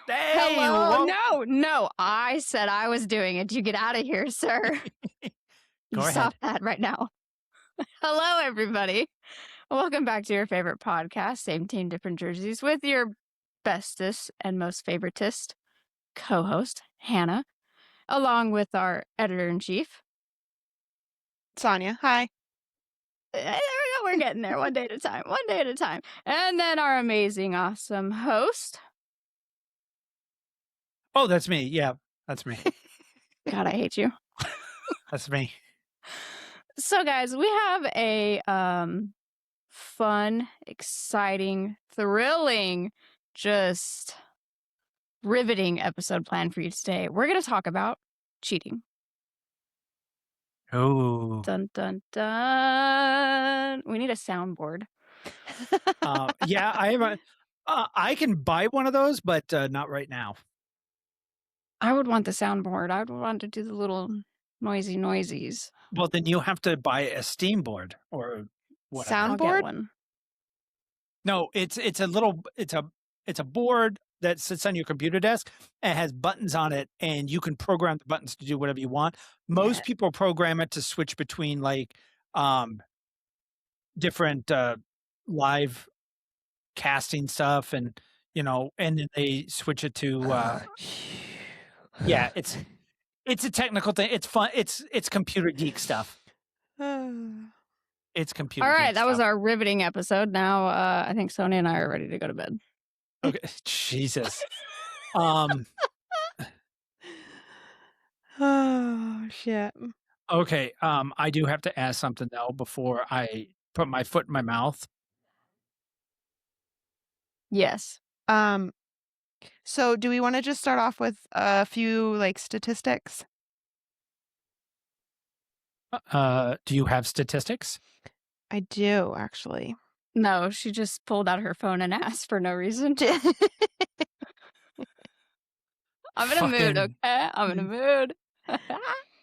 Hey, Hello. well, No. I said I was doing it. You get out of here, sir. You go stop ahead. that right now. Hello, everybody. Welcome back to your favorite podcast, Same Team, Different Jerseys, with your bestest and most favoritist co host, Hannah, along with our editor in chief. Sonia, hi. There we go. We're getting there one day at a time, one day at a time. And then our amazing, awesome host. Oh, that's me. Yeah, that's me. God, I hate you. That's me. So, guys, we have a fun, exciting, thrilling, just riveting episode planned for you today. We're going to talk about cheating. Oh, Dun dun dun. We need a soundboard. yeah. I have a. I can buy one of those, but not right now. I would want the soundboard. I would want to do the little noisy noisies. Well, then you have to buy a Steam board or whatever. I'll get Soundboard? one. No, it's a little. It's a board that sits on your computer desk. It has buttons on it, and you can program the buttons to do whatever you want. Most Yeah. people program it to switch between different live casting stuff, and and then they switch it to yeah, it's a technical thing. It's fun. It's computer geek stuff. It's computer All right. geek That was stuff. our riveting episode. Now, I think Sonia and I are ready to go to bed. Okay. Jesus. Oh, shit. Okay. I do have to ask something though before I put my foot in my mouth. Yes. So do we want to just start off with a few like statistics? Do you have statistics? I do, actually. No, she just pulled out her phone and asked for no reason. I'm in a mood, Fucking- okay? I'm in a mood.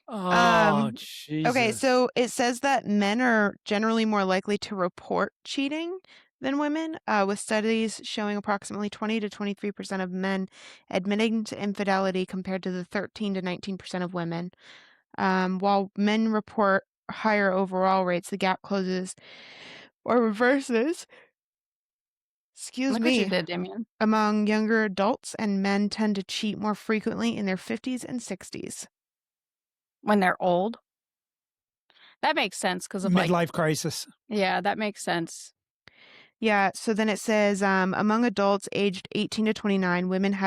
Oh, Jesus. Okay, so it says that men are generally more likely to report cheating than women, with studies showing approximately 20 to 23% of men admitting to infidelity compared to the 13 to 19% of women. While men report higher overall rates, the gap closes or reverses. Excuse Look what you me. did, Damian. Among younger adults, and men tend to cheat more frequently in their 50s and 60s. When they're old. That makes sense because of Midlife crisis. yeah, that makes sense. Yeah, so then it says among adults aged 18 to 29, women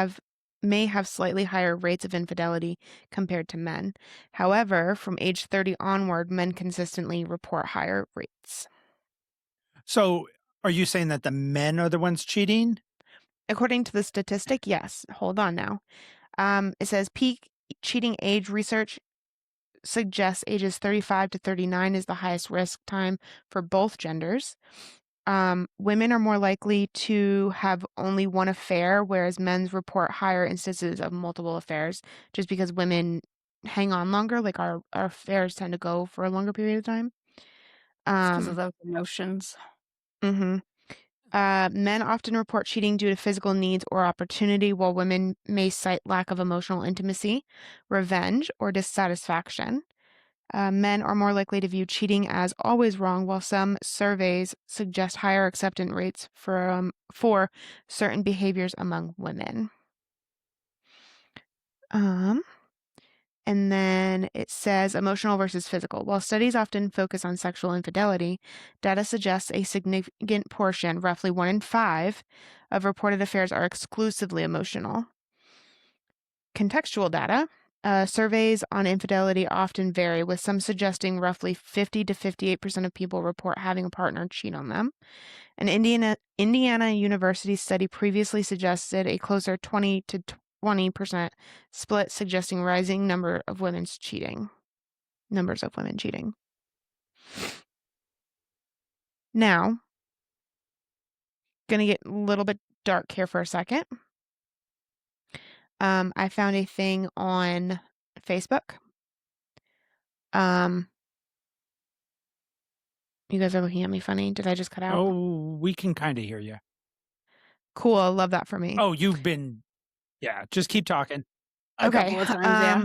may have slightly higher rates of infidelity compared to men. However, from age 30 onward, men consistently report higher rates. So, are you saying that the men are the ones cheating? According to the statistic, yes. Hold on now. It says peak cheating age research suggests ages 35 to 39 is the highest risk time for both genders. Women are more likely to have only one affair, whereas men's report higher instances of multiple affairs, just because women hang on longer. Like our affairs tend to go for a longer period of time. Because of those emotions. Men often report cheating due to physical needs or opportunity, while women may cite lack of emotional intimacy, revenge, or dissatisfaction. Men are more likely to view cheating as always wrong, while some surveys suggest higher acceptance rates for certain behaviors among women. And then it says emotional versus physical. While studies often focus on sexual infidelity, data suggests a significant portion, roughly 1 in 5, of reported affairs are exclusively emotional. Contextual data. Surveys on infidelity often vary, with some suggesting roughly 50 to 58% of people report having a partner cheat on them. An Indiana University study previously suggested a closer 20 to 20% split, suggesting rising numbers of women cheating. Now, gonna get a little bit dark here for a second. I found a thing on Facebook. You guys are looking at me funny. Did I just cut out? Oh, we can kind of hear you. Cool. Love that for me. Oh, you've been Yeah, just keep talking. A couple of times, yeah.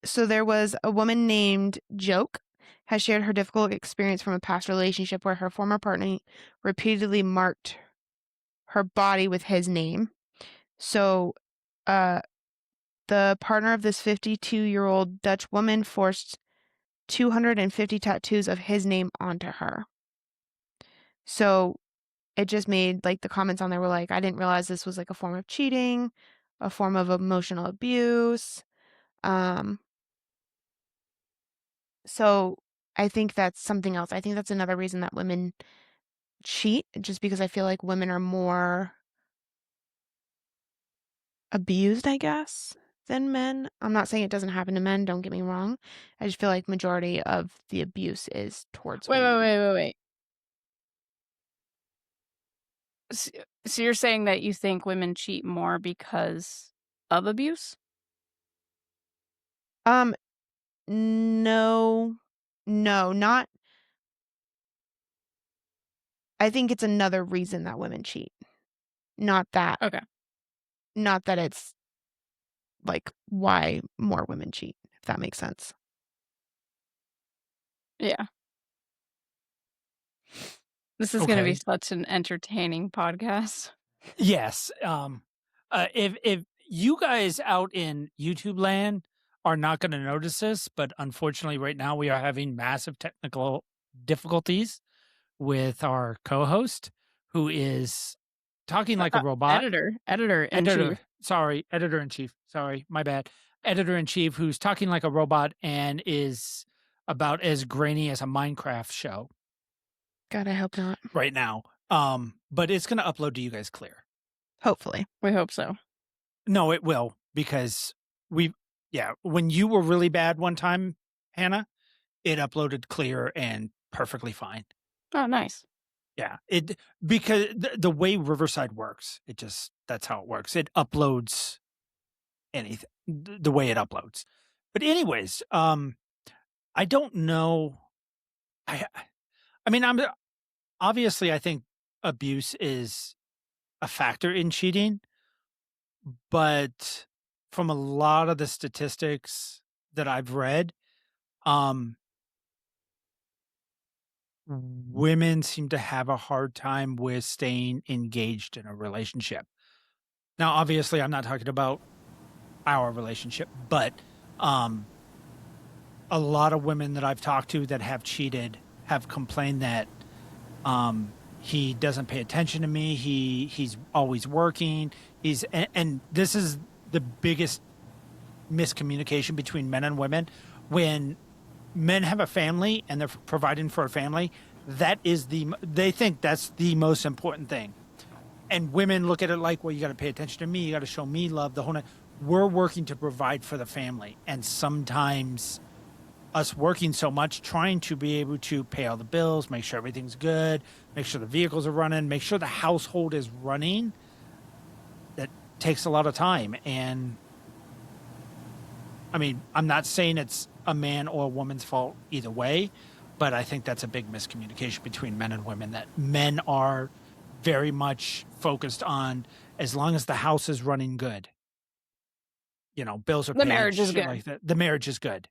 So there was a woman named Joke has shared her difficult experience from a past relationship where her former partner repeatedly marked her body with his name. So, the partner of this 52-year-old Dutch woman forced 250 tattoos of his name onto her. So it just made, like, the comments on there were like, I didn't realize this was like a form of cheating, a form of emotional abuse. So I think that's something else. I think that's another reason that women cheat, just because I feel like women are more abused, I guess, than men. I'm not saying it doesn't happen to men, don't get me wrong. I just feel like majority of the abuse is towards Wait, women. wait. So you're saying that you think women cheat more because of abuse? No. No, not I think it's another reason that women cheat. Not that Okay. not that it's, like, why more women cheat, if that makes sense. Yeah. This is gonna be Okay. such an entertaining podcast. Yes. If you guys out in YouTube land are not going to notice this, but unfortunately, right now we are having massive technical difficulties with our co-host, who is talking like a robot. Editor-in-chief. Editor in chief. Sorry, my bad. Editor in chief, who's talking like a robot and is about as grainy as a Minecraft show God, I hope not. right now. But it's going to upload to you guys clear. Hopefully. We hope so. No, it will, because when you were really bad one time, Hannah, it uploaded clear and perfectly fine. Oh, nice. Yeah, because the way Riverside works, that's how it works. It uploads anything the way it uploads. But anyways, I don't know. I mean, obviously I think abuse is a factor in cheating, but from a lot of the statistics that I've read, um, women seem to have a hard time with staying engaged in a relationship. Now, obviously, I'm not talking about our relationship, but a lot of women that I've talked to that have cheated have complained that he doesn't pay attention to me. He's always working. And this is the biggest miscommunication between men and women. When men have a family and they're providing for a family, they think that's the most important thing. And women look at it like, well, you got to pay attention to me. You got to show me love. The whole night. We're working to provide for the family. And sometimes us working so much, trying to be able to pay all the bills, make sure everything's good, make sure the vehicles are running, make sure the household is running, that takes a lot of time. And I mean, I'm not saying it's a man or a woman's fault either way, but I think that's a big miscommunication between men and women, that men are very much focused on, as long as the house is running good, bills are paid. The marriage is good. Like that. The marriage is good.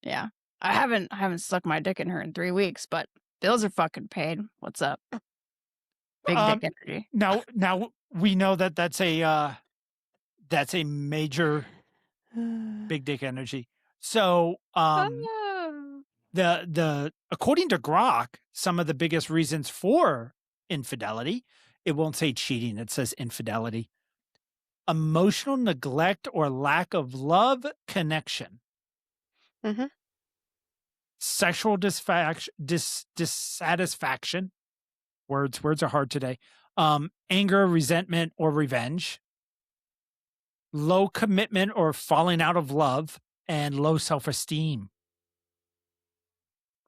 Yeah. I haven't sucked my dick in her in 3 weeks, but bills are fucking paid. What's up? Big dick energy. Now we know that that's a major big dick energy. So, the according to Grok, some of the biggest reasons for infidelity, it won't say cheating, it says infidelity. Emotional neglect or lack of love connection. Mm-hmm. Sexual dissatisfaction. Words are hard today. Anger, resentment, or revenge. Low commitment or falling out of love, and low self-esteem.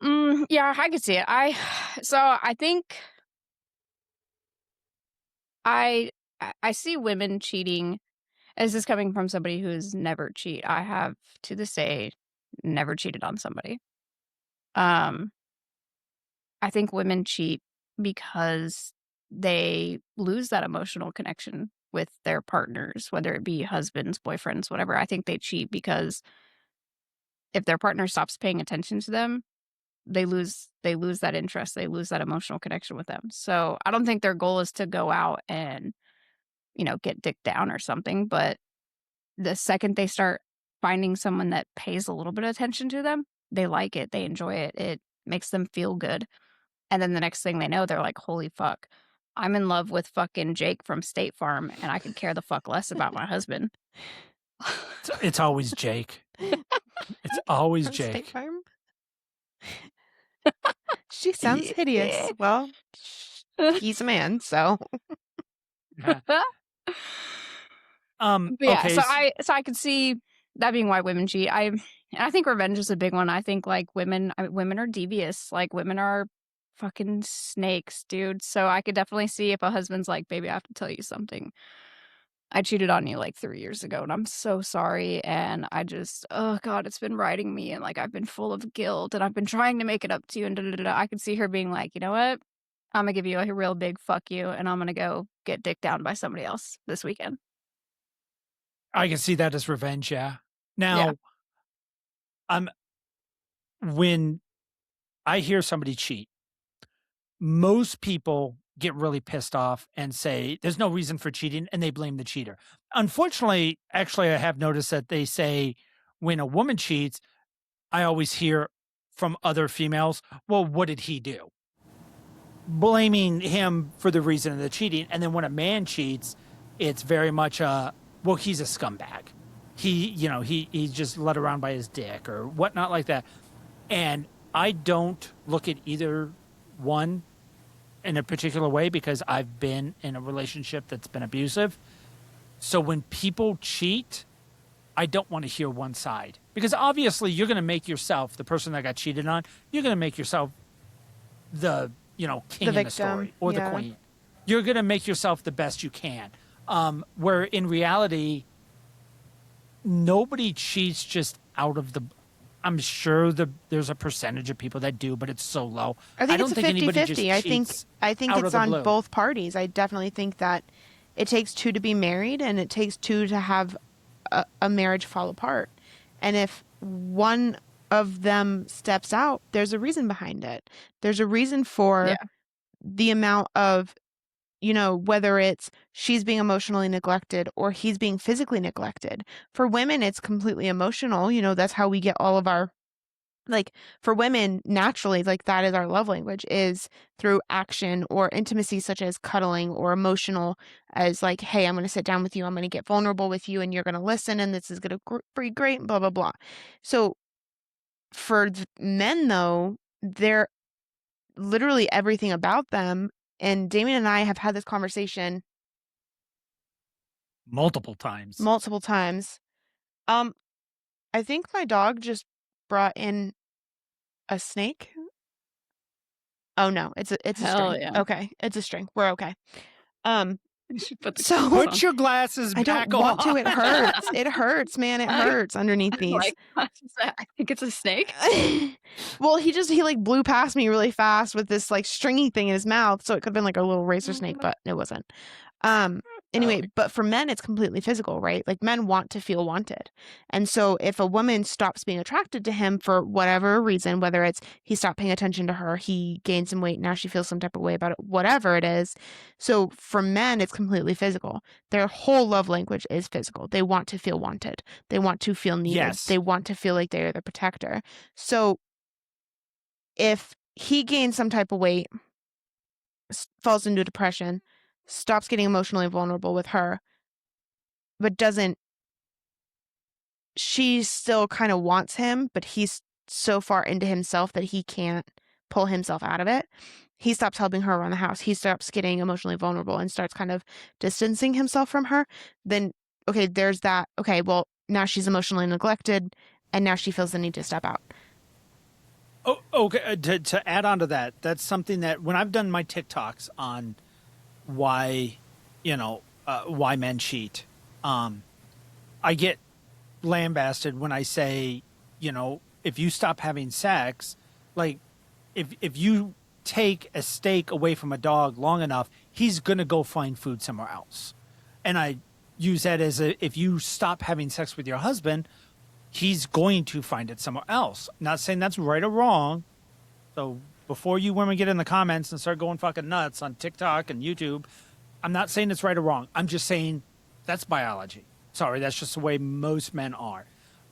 Yeah, I could see it. I think I see women cheating. As this coming from somebody who has never cheated. I have, to this day, never cheated on somebody. I think women cheat because they lose that emotional connection with their partners, whether it be husbands, boyfriends, whatever. I think they cheat because if their partner stops paying attention to them, they lose that interest. They lose that emotional connection with them. So I don't think their goal is to go out and, get dick down or something. But the second they start finding someone that pays a little bit of attention to them, they like it. They enjoy it. It makes them feel good. And then the next thing they know, they're like, holy fuck, I'm in love with fucking Jake from State Farm and I could care the fuck less about my husband. It's always Jake. It's always From State Jake. Farm. She sounds hideous. Well, he's a man, so. Yeah. But yeah, Okay. so I could see that being why women cheat. And I think revenge is a big one. I think like women are devious. Like women are fucking snakes, dude. So I could definitely see if a husband's like, baby, I have to tell you something. I cheated on you like 3 years ago and I'm so sorry. And I just, oh God, it's been riding me. And like, I've been full of guilt and I've been trying to make it up to you. And I could see her being like, you know what? I'm going to give you a real big fuck you. And I'm going to go get dicked down by somebody else this weekend. I can see that as revenge. Yeah. Now, when I hear somebody cheat, most people get really pissed off and say there's no reason for cheating and they blame the cheater. Unfortunately, actually, I have noticed that they say when a woman cheats, I always hear from other females, well, what did he do? Blaming him for the reason of the cheating. And then when a man cheats, it's very much well, he's a scumbag. He's just led around by his dick or whatnot like that. And I don't look at either one in a particular way because I've been in a relationship that's been abusive. So when people cheat, I don't want to hear one side because obviously you're going to make yourself the person that got cheated on. You're going to make yourself the, king in the story or the queen. You're going to make yourself the best you can. Where in reality, nobody cheats just out of the. I'm sure there's a percentage of people that do, but it's so low. I think don't it's a think anybody 50-50. just I cheats think out it's of the on blue. both parties. I definitely think that it takes two to be married and it takes two to have a marriage fall apart. And if one of them steps out, there's a reason behind it. There's a reason for the amount of, whether it's she's being emotionally neglected or he's being physically neglected. For women, it's completely emotional. That's how we get all of our, like, for women, naturally, like, that is our love language, is through action or intimacy, such as cuddling, or emotional as like, hey, I'm going to sit down with you. I'm going to get vulnerable with you and you're going to listen and this is going to be great, blah, blah, blah. So for men, though, they're literally everything about them. And Damian and I have had this conversation multiple times. I think my dog just brought in a snake. Oh no, it's a Hell string. yeah. Okay, it's a string. We're okay. You should put the So clothes Put your glasses I back don't want on. to. It hurts. It hurts, man. It hurts underneath I'm these. like, I think it's a snake. Well, he like blew past me really fast with this like stringy thing in his mouth, so it could have been like a little racer snake, but it wasn't. Anyway, but for men, it's completely physical, right? Like, men want to feel wanted. And so if a woman stops being attracted to him for whatever reason, whether it's he stopped paying attention to her, he gained some weight, now she feels some type of way about it, whatever it is. So for men, it's completely physical. Their whole love language is physical. They want to feel wanted. They want to feel needed. Yes. They want to feel like they are the protector. So if he gains some type of weight, falls into depression, stops getting emotionally vulnerable with her, but she still kind of wants him, but he's so far into himself that he can't pull himself out of it. He stops helping her around the house. He stops getting emotionally vulnerable and starts kind of distancing himself from her. Then, okay, there's that. Okay, well, now she's emotionally neglected and now she feels the need to step out. Oh, okay. To add on to that, that's something that when I've done my TikToks on why men cheat, I get lambasted when I say, if you stop having sex, like if you take a steak away from a dog long enough, he's going to go find food somewhere else. And I use that as if you stop having sex with your husband, he's going to find it somewhere else. Not saying that's right or wrong. So before you women get in the comments and start going fucking nuts on TikTok and YouTube, I'm not saying it's right or wrong. I'm just saying that's biology. Sorry, that's just the way most men are.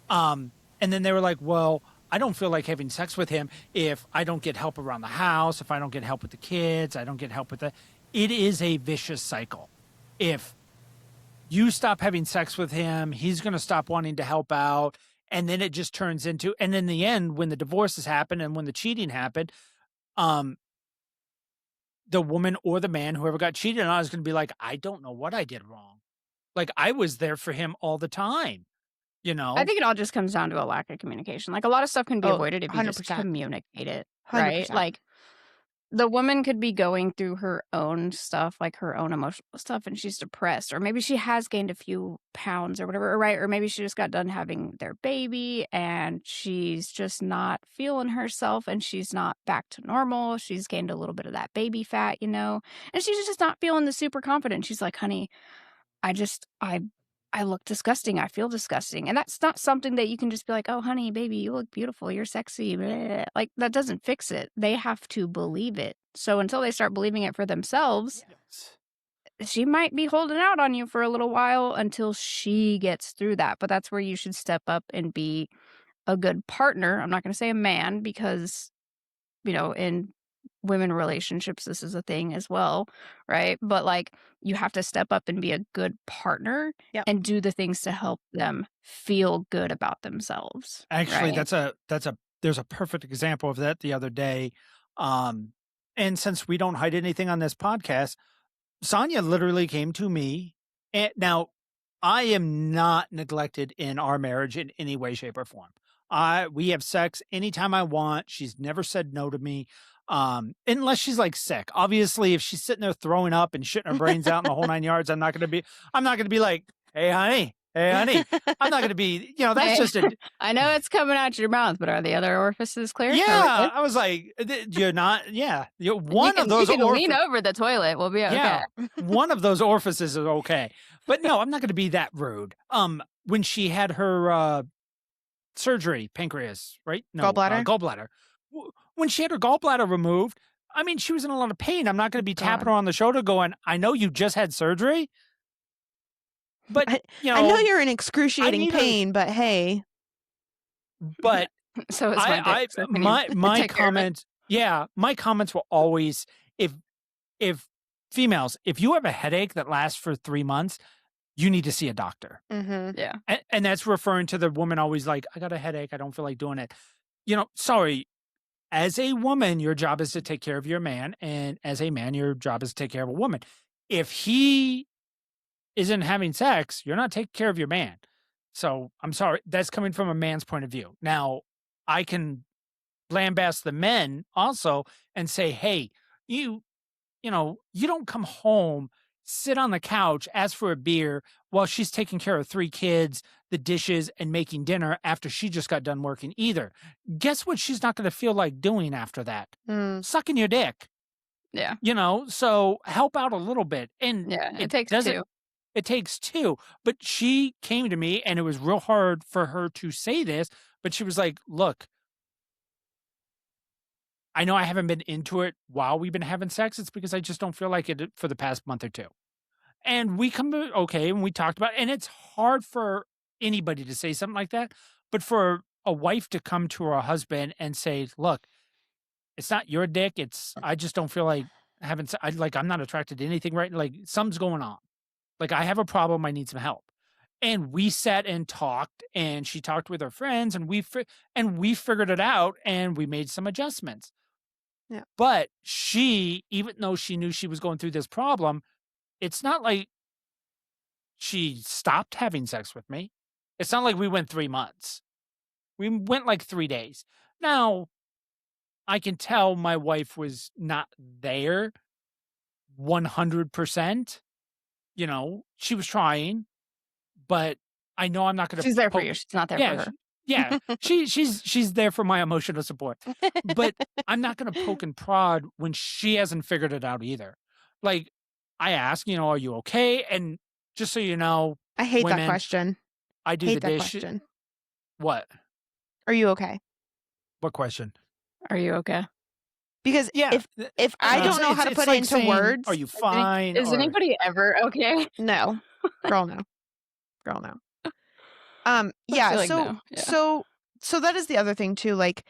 And then they were like, well, I don't feel like having sex with him if I don't get help around the house, if I don't get help with the kids, I don't get help with the... It is a vicious cycle. If you stop having sex with him, he's going to stop wanting to help out. And then it just turns into... And in the end, when the divorces happen and when the cheating happened, the woman or the man, whoever got cheated on, is going to be like, I don't know what I did wrong. Like, I was there for him all the time. You know, I think it all just comes down to a lack of communication. Like a lot of stuff can be avoided if you just 100%. communicate it, right? 100%. Like the woman could be going through her own stuff, like her own emotional stuff, and she's depressed, or maybe she has gained a few pounds or whatever, right? Or maybe she just got done having their baby and she's just not feeling herself and she's not back to normal. She's gained a little bit of that baby fat, you know, and she's just not feeling the super confident. She's like, honey, I look disgusting. I feel disgusting. And that's not something that you can just be like, oh, honey, baby, you look beautiful. You're sexy. Blah. Like, that doesn't fix it. They have to believe it. So until they start believing it for themselves, she might be holding out on you for a little while until she gets through that. But that's where you should step up and be a good partner. I'm not going to say a man because, you know, in women relationships, this is a thing as well, right? But like you have to step up and be a good partner and do the things to help them feel good about themselves. Actually, right? there's a perfect example of that the other day. And since we don't hide anything on this podcast, Sonia literally came to me. And now I am not neglected in our marriage in any way, shape, or form. We have sex anytime I want. She's never said no to me. Unless she's like sick. Obviously, if she's sitting there throwing up and shitting her brains out in the whole 9 yards, I'm not gonna be like, hey honey. I'm not gonna be, you know, that's just a... I know it's coming out your mouth, but are the other orifices clear? Yeah, I was like, you're not, yeah. One of those... You can lean over the toilet, we'll be okay. Yeah, one of those orifices is okay. But no, I'm not gonna be that rude. When she had her surgery, pancreas, right? No, gallbladder. When she had her gallbladder removed, I mean, she was in a lot of pain. I'm not going to be tapping her on the shoulder going, I know you just had surgery, but, you know. I know you're in excruciating pain, but hey. But so it's my comments, my comments were always, if females, if you have a headache that lasts for 3 months, you need to see a doctor. Mm-hmm. Yeah. And that's referring to the woman always like, I got a headache. I don't feel like doing it. You know, sorry. As a woman, your job is to take care of your man. And as a man, your job is to take care of a woman. If he isn't having sex, you're not taking care of your man. So I'm sorry. That's coming from a man's point of view. Now, I can lambast the men also and say, hey, you know, you don't come home, sit on the couch, ask for a beer while she's taking care of 3 kids, the dishes, and making dinner after she just got done working either. Guess what she's not going to feel like doing after that? Sucking your dick. Yeah. You know, so help out a little bit. And yeah, it takes 2. It takes 2. But she came to me and it was real hard for her to say this, but she was like, look, I know I haven't been into it while we've been having sex. It's because I just don't feel like it for the past month or 2. And we come to, okay, and we talked about it, and it's hard for anybody to say something like that. But for a wife to come to her husband and say, look, it's not your dick. I just don't feel like I'm not attracted to anything, right? Like something's going on. Like I have a problem. I need some help. And we sat and talked, and she talked with her friends, and we figured it out, and we made some adjustments. Yeah. But she, even though she knew she was going through this problem, it's not like she stopped having sex with me. It's not like we went 3 months. We went like 3 days. Now, I can tell my wife was not there 100%. You know, she was trying, but I know I'm not going to... She's there for you. She's not there for her. Yeah, she's there for my emotional support. But I'm not going to poke and prod when she hasn't figured it out either. Like, I ask, you know, are you okay? And just so you know, I hate that women, question. I do Hate the that dish. question. What? Are you okay? What question? Are you okay? Because Yeah. if I don't know how to put it into saying, words, are you fine? Is or, anybody ever okay? no, girl, no. I Yeah. feel like So no. Yeah. so that is the other thing too. Like,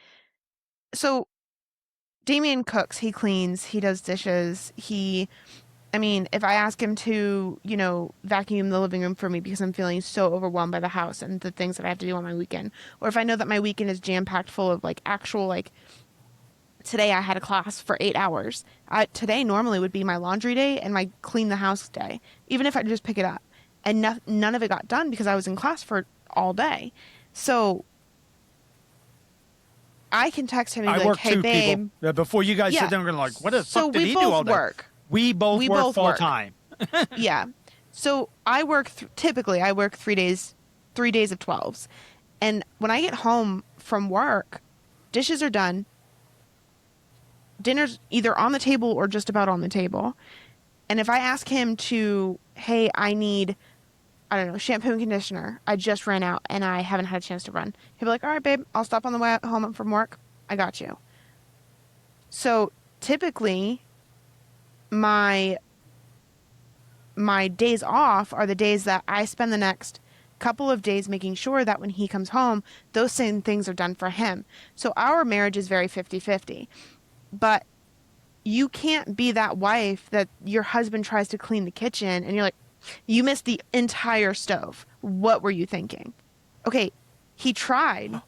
so Damian cooks, he cleans, he does dishes. I mean, if I ask him to, vacuum the living room for me because I'm feeling so overwhelmed by the house and the things that I have to do on my weekend, or if I know that my weekend is jam packed full of like actual like. Today I had a class for 8 hours. Today normally would be my laundry day and my clean the house day, even if I just pick it up. And none of it got done because I was in class for all day. So I can text him and I be like, work hey, too, babe. people. Before you guys Yeah. sit there and go like, what the So fuck did we he do all both day? work. We both work full time. Yeah. So I work, typically I work 3 days of 12s. And when I get home from work, dishes are done. Dinner's either on the table or just about on the table. And if I ask him to, hey, I need, I don't know, shampoo and conditioner. I just ran out and I haven't had a chance to run. He'll be like, all right, babe, I'll stop on the way home from work. I got you. So typically my days off are the days that I spend the next couple of days making sure that when he comes home, those same things are done for him. So our marriage is very 50-50. But you can't be that wife that your husband tries to clean the kitchen and you're like, you missed the entire stove. What were you thinking? Okay, he tried.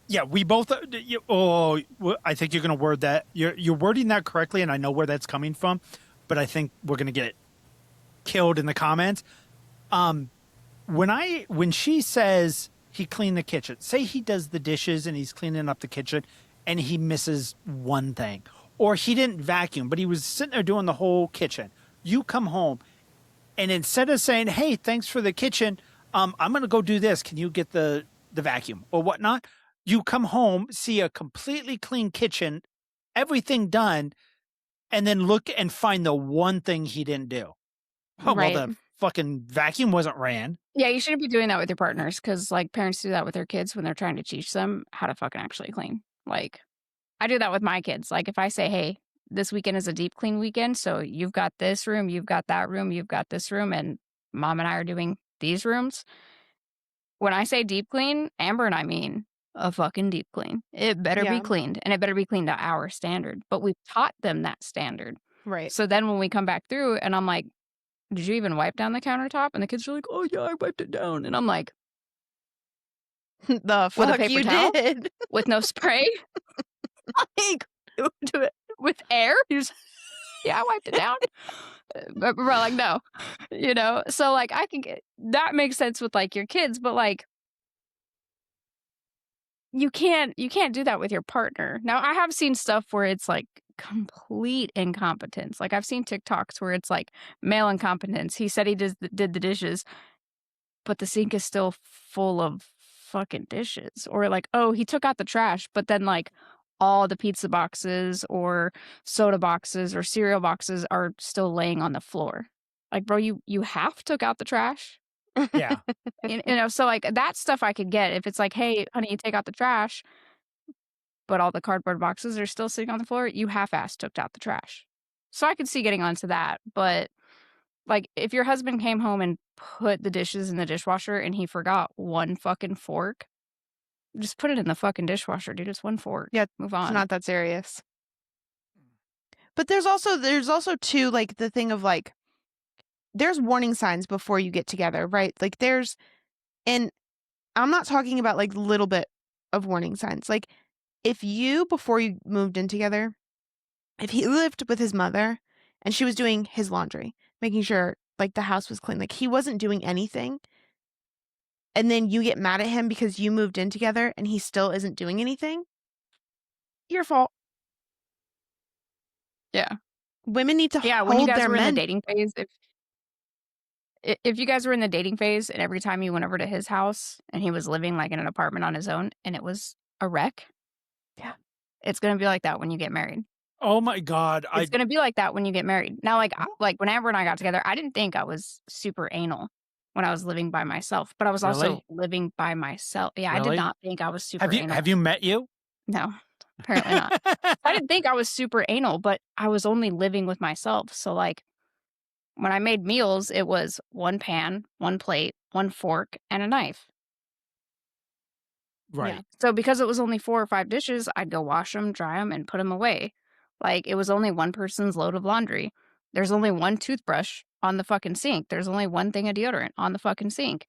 Yeah, we both. I think you're going to word that. You're wording that correctly, and I know where that's coming from, but I think we're going to get killed in the comments. When she says he cleaned the kitchen, say he does the dishes and he's cleaning up the kitchen, and he misses one thing, or he didn't vacuum, but he was sitting there doing the whole kitchen. You come home, and instead of saying, "Hey, thanks for the kitchen," I'm going to go do this. Can you get the vacuum or whatnot? You come home, see a completely clean kitchen, everything done, and then look and find the one thing he didn't do. Oh, Right. well, the fucking vacuum wasn't ran. Yeah, you shouldn't be doing that with your partners because, like, parents do that with their kids when they're trying to teach them how to fucking actually clean. Like, I do that with my kids. Like, if I say, hey, this weekend is a deep clean weekend, so you've got this room, you've got that room, you've got this room, and mom and I are doing these rooms. When I say deep clean, Amber and I mean a fucking deep clean. It better Yeah. be cleaned, and it better be cleaned to our standard. But we've taught them that standard. Right. So then when we come back through and I'm like, did you even wipe down the countertop? And the kids are like, oh, yeah, I wiped it down. And I'm like, The with a fuck paper you towel? did. With no spray? Like, do it with air? Yeah, I wiped it down. But we're like, no, So like, I can get that makes sense with like your kids, but like, you can't do that with your partner. Now, I have seen stuff where it's like complete incompetence. Like I've seen TikToks where it's like male incompetence. He said he did the dishes, but the sink is still full of fucking dishes. Or like, oh, he took out the trash, but then like all the pizza boxes or soda boxes or cereal boxes are still laying on the floor. Like, bro, you half took out the trash. Yeah. So like that stuff I could get if it's like, hey, honey, you take out the trash, but all the cardboard boxes are still sitting on the floor. You half-assed took out the trash. So I could see getting onto that, but like if your husband came home and put the dishes in the dishwasher and he forgot one fucking fork, just put it in the fucking dishwasher, dude. It's one fork. Yeah, move on. It's not that serious. But there's also too like the thing of like there's warning signs before you get together, right? Like and I'm not talking about like little bit of warning signs. Like if you before you moved in together, if he lived with his mother and she was doing his laundry, making sure like the house was clean, like he wasn't doing anything, and then you get mad at him because you moved in together and he still isn't doing anything, your fault. Yeah. Women need to Yeah, when you hold guys their were in the men. dating phase, if you guys were in the dating phase and every time you went over to his house and he was living like in an apartment on his own and it was a wreck, Yeah. it's going to be like that when you get married. Oh my God. It's going to be like that when you get married. Now, like when Amber and I got together, I didn't think I was super anal when I was living by myself, but I was also Really? living by myself. Yeah, I did Really? not think I was super anal. Have you met you? No, apparently not. I didn't think I was super anal, but I was only living with myself. So like when I made meals, it was one pan, one plate, one fork, and a knife. Right. So because it was only 4 or 5 dishes, I'd go wash them, dry them, and put them away. Like, it was only one person's load of laundry. There's only one toothbrush on the fucking sink. There's only one thing of deodorant on the fucking sink.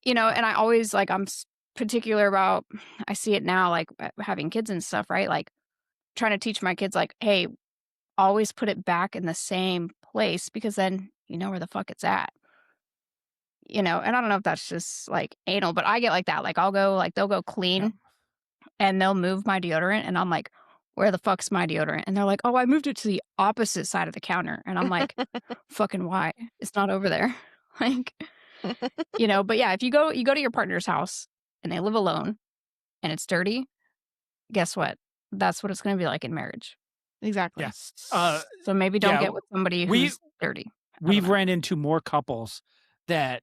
And I always, like, particular about I see it now, like, having kids and stuff, right? Like, trying to teach my kids, like, "Hey, always put it back in the same place because then you know where the fuck it's at." And I don't know if that's just, like, anal, but I get like that. Like, I'll go like, they'll go clean Yep. and they'll move my deodorant, and I'm like, "Where the fuck's my deodorant?" And they're like, "Oh, I moved it to the opposite side of the counter." And I'm like, "Fucking why? It's not over there." Like, but yeah, if you go to your partner's house and they live alone and it's dirty, guess what? That's what it's gonna be like in marriage. Exactly. Yes. So maybe don't yeah, get with somebody we- who's dirty. We've ran into more couples that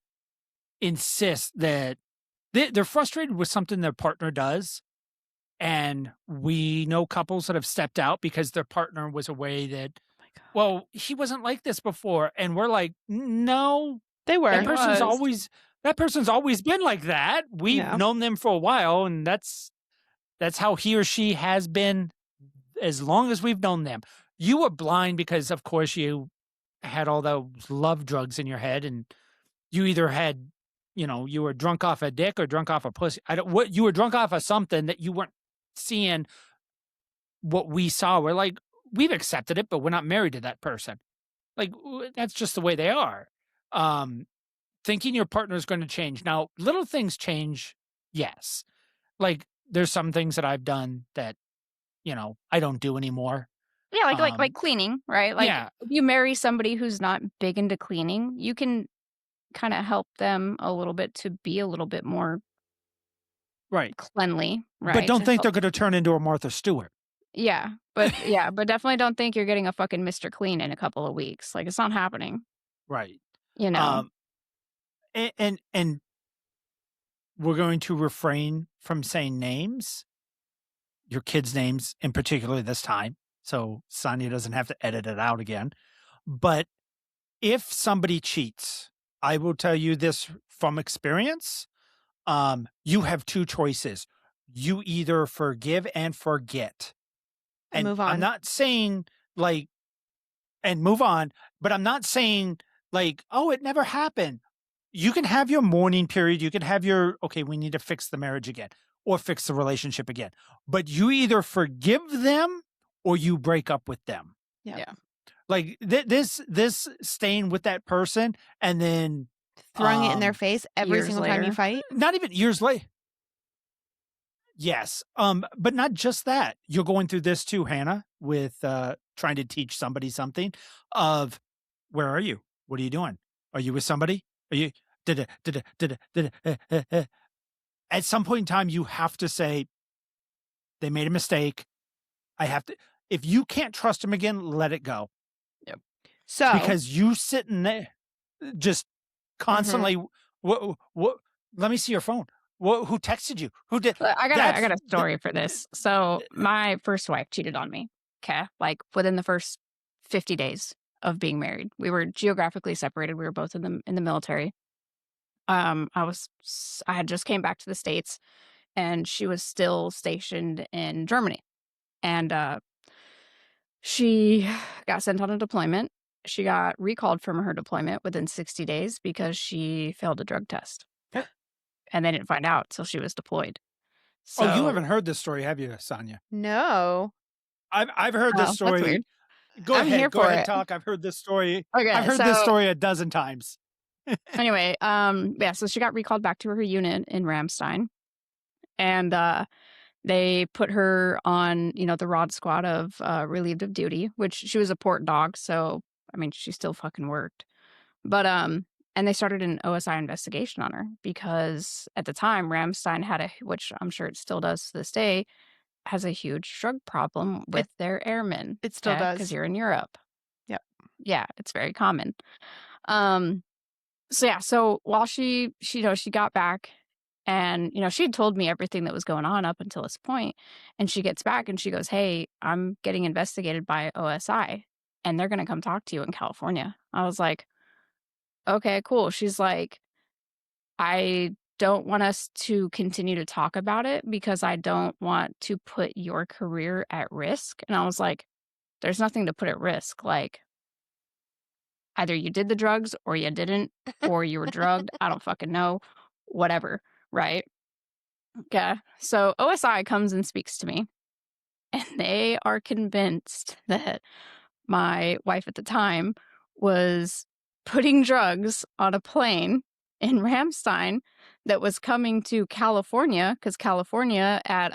insist that they're frustrated with something their partner does. And we know couples that have stepped out because their partner was a way that, well, he wasn't like this before. And we're like, no, They were. that person's always been like that. We've Yeah. known them for a while, and that's how he or she has been as long as we've known them. You were blind because, of course, you had all those love drugs in your head, and you either had, you were drunk off a dick or drunk off a pussy. You were drunk off of something that you weren't seeing what we saw. We're like, we've accepted it, but we're not married to that person. Like, that's just the way they are. Thinking your partner is going to change. Now, little things change. Yes. Like, there's some things that I've done that, I don't do anymore. Yeah, like cleaning, right? Like, yeah. if you marry somebody who's not big into cleaning, you can kind of help them a little bit to be a little bit more Right. cleanly, right? But don't think they're going to turn into a Martha Stewart. Yeah, but definitely don't think you're getting a fucking Mr. Clean in a couple of weeks. Like, it's not happening. Right. And we're going to refrain from saying names, your kids' names in particular this time, so Sonia doesn't have to edit it out again. But if somebody cheats, I will tell you this from experience. You have two choices. You either forgive and forget. And move on. I'm not saying and move on, but I'm not saying oh, it never happened. You can have your mourning period. You can have your, okay, we need to fix the marriage again or fix the relationship again. But you either forgive them or you break up with them. Yeah. Like this staying with that person and then throwing it in their face every years single time you later. fight. Not even years later. Yes. But not just that. You're going through this too, Hannah, with trying to teach somebody something of where are you? What are you doing? Are you with somebody? Are you at some point in time you have to say they made a mistake. I have to, if you can't trust them again, let it go. Yep. So because you sitting there just constantly what let me see your phone. Who texted you? Who did? I got a story for this. So my first wife cheated on me. Okay, like within the first 50 days of being married, we were geographically separated. We were both in the military. I had just came back to the States, and she was still stationed in Germany, and she got sent on a deployment. She got recalled from her deployment within 60 days because she failed a drug test. And they didn't find out till she was deployed. So, Oh, you haven't heard this story, have you, Sonia? No. I've heard this story. That's weird. Go I'm ahead. here Go for ahead, it. talk. I've heard this story. Okay, I've heard this story a dozen times. Anyway, so she got recalled back to her unit in Ramstein, and they put her on, the ROD squad of relieved of duty, which she was a port dog, so I mean, she still fucking worked. But and they started an OSI investigation on her because at the time Ramstein had which I'm sure it still does to this day, has a huge drug problem with their airmen. It still Because does. you're in Europe. Yep. Yeah, it's very common. So yeah, so while she got back, and she had told me everything that was going on up until this point, and she gets back and she goes, "Hey, I'm getting investigated by OSI, and they're gonna come talk to you in California." I was like, "Okay, cool." She's like, "I don't want us to continue to talk about it because I don't want to put your career at risk." And I was like, "There's nothing to put at risk. Like, either you did the drugs or you didn't, or you were drugged. I don't fucking know. Whatever." Right? Okay. So OSI comes and speaks to me, and they are convinced that my wife at the time was putting drugs on a plane in Ramstein that was coming to California, because California at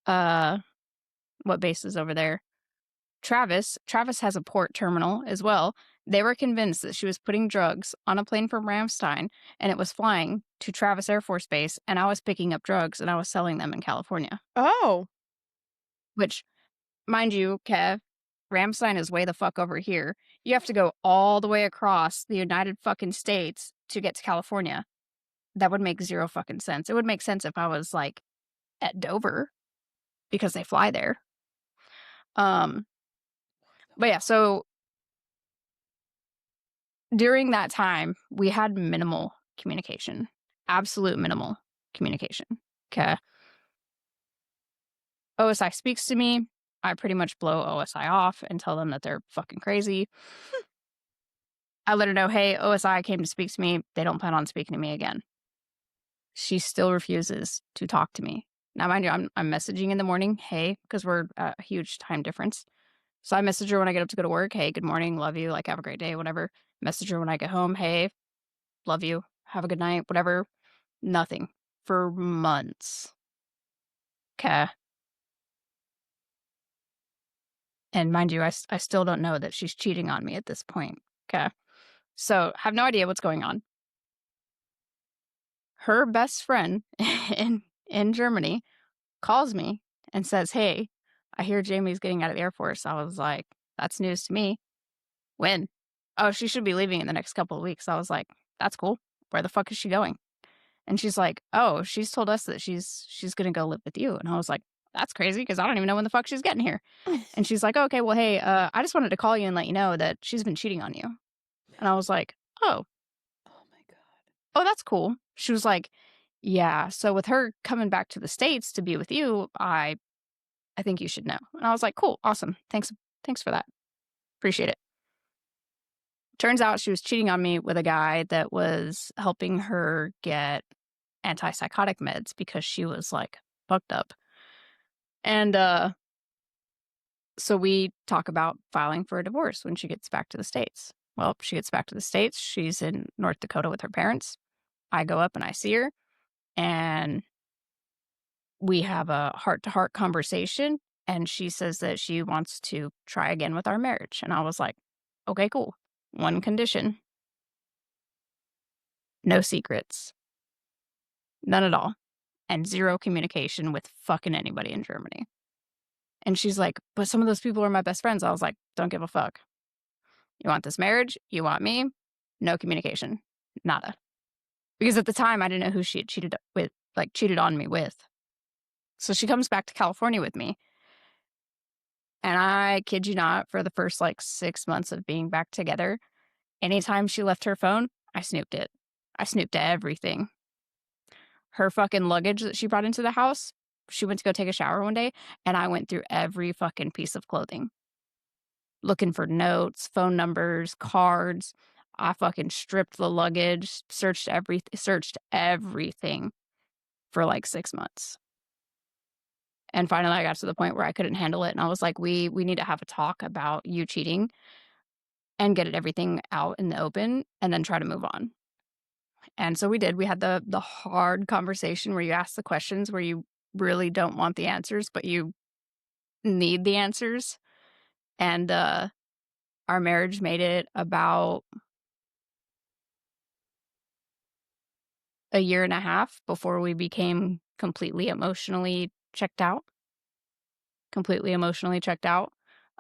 uh what base is over there? Travis. Travis has a port terminal as well. They were convinced that she was putting drugs on a plane from Ramstein, and it was flying to Travis Air Force Base, and I was picking up drugs and I was selling them in California. Oh. Which, mind you, Kev, Ramstein is way the fuck over here. You have to go all the way across the United fucking States to get to California. That would make zero fucking sense. It would make sense if I was like at Dover because they fly there. But yeah, so during that time, we had minimal communication. Absolute minimal communication. Okay. OSI speaks to me. I pretty much blow OSI off and tell them that they're fucking crazy. I let her know, hey, OSI came to speak to me. They don't plan on speaking to me again. She still refuses to talk to me. Now, mind you, I'm messaging in the morning, hey, because we're a huge time difference. So I message her when I get up to go to work, hey, good morning, love you, like have a great day, whatever. Message her when I get home, hey, love you, have a good night, whatever. Nothing for months. Okay. And mind you, I still don't know that she's cheating on me at this point. Okay. So have no idea what's going on. Her best friend in Germany calls me and says, hey, I hear Jamie's getting out of the Air Force. I was like, that's news to me. When? Oh, she should be leaving in the next couple of weeks. I was like, that's cool. Where the fuck is she going? And she's like, oh, she's told us that she's gonna go live with you. And I was like, that's crazy because I don't even know when the fuck she's getting here. And she's like, okay, well, hey, I just wanted to call you and let you know that she's been cheating on you. And I was like, oh, Oh my God. oh, that's cool. She was like, yeah, so with her coming back to the States to be with you, I think you should know. And I was like, cool, awesome. Thanks for that. Appreciate it. Turns out she was cheating on me with a guy that was helping her get antipsychotic meds because she was like fucked up. And so we talk about filing for a divorce when she gets back to the States. Well, she gets back to the States. She's in North Dakota with her parents. I go up and I see her, and we have a heart-to-heart conversation, and she says that she wants to try again with our marriage. And I was like, okay, cool. One condition. No secrets. None at all. And zero communication with fucking anybody in Germany. And she's like, but some of those people are my best friends. I was like, don't give a fuck. You want this marriage? You want me? No communication. Nada. Because at the time, I didn't know who she had cheated on me with. So she comes back to California with me. And I kid you not, for the first 6 months of being back together, anytime she left her phone, I snooped it. I snooped everything. Her fucking luggage that she brought into the house, she went to go take a shower one day, and I went through every fucking piece of clothing. Looking for notes, phone numbers, cards. I fucking stripped the luggage, searched everything for 6 months. And finally I got to the point where I couldn't handle it, and I was like, we need to have a talk about you cheating and get everything out in the open and then try to move on. And so we did. We had the hard conversation where you ask the questions where you really don't want the answers, but you need the answers. And our marriage made it about a year and a half before we became completely emotionally checked out, completely emotionally checked out.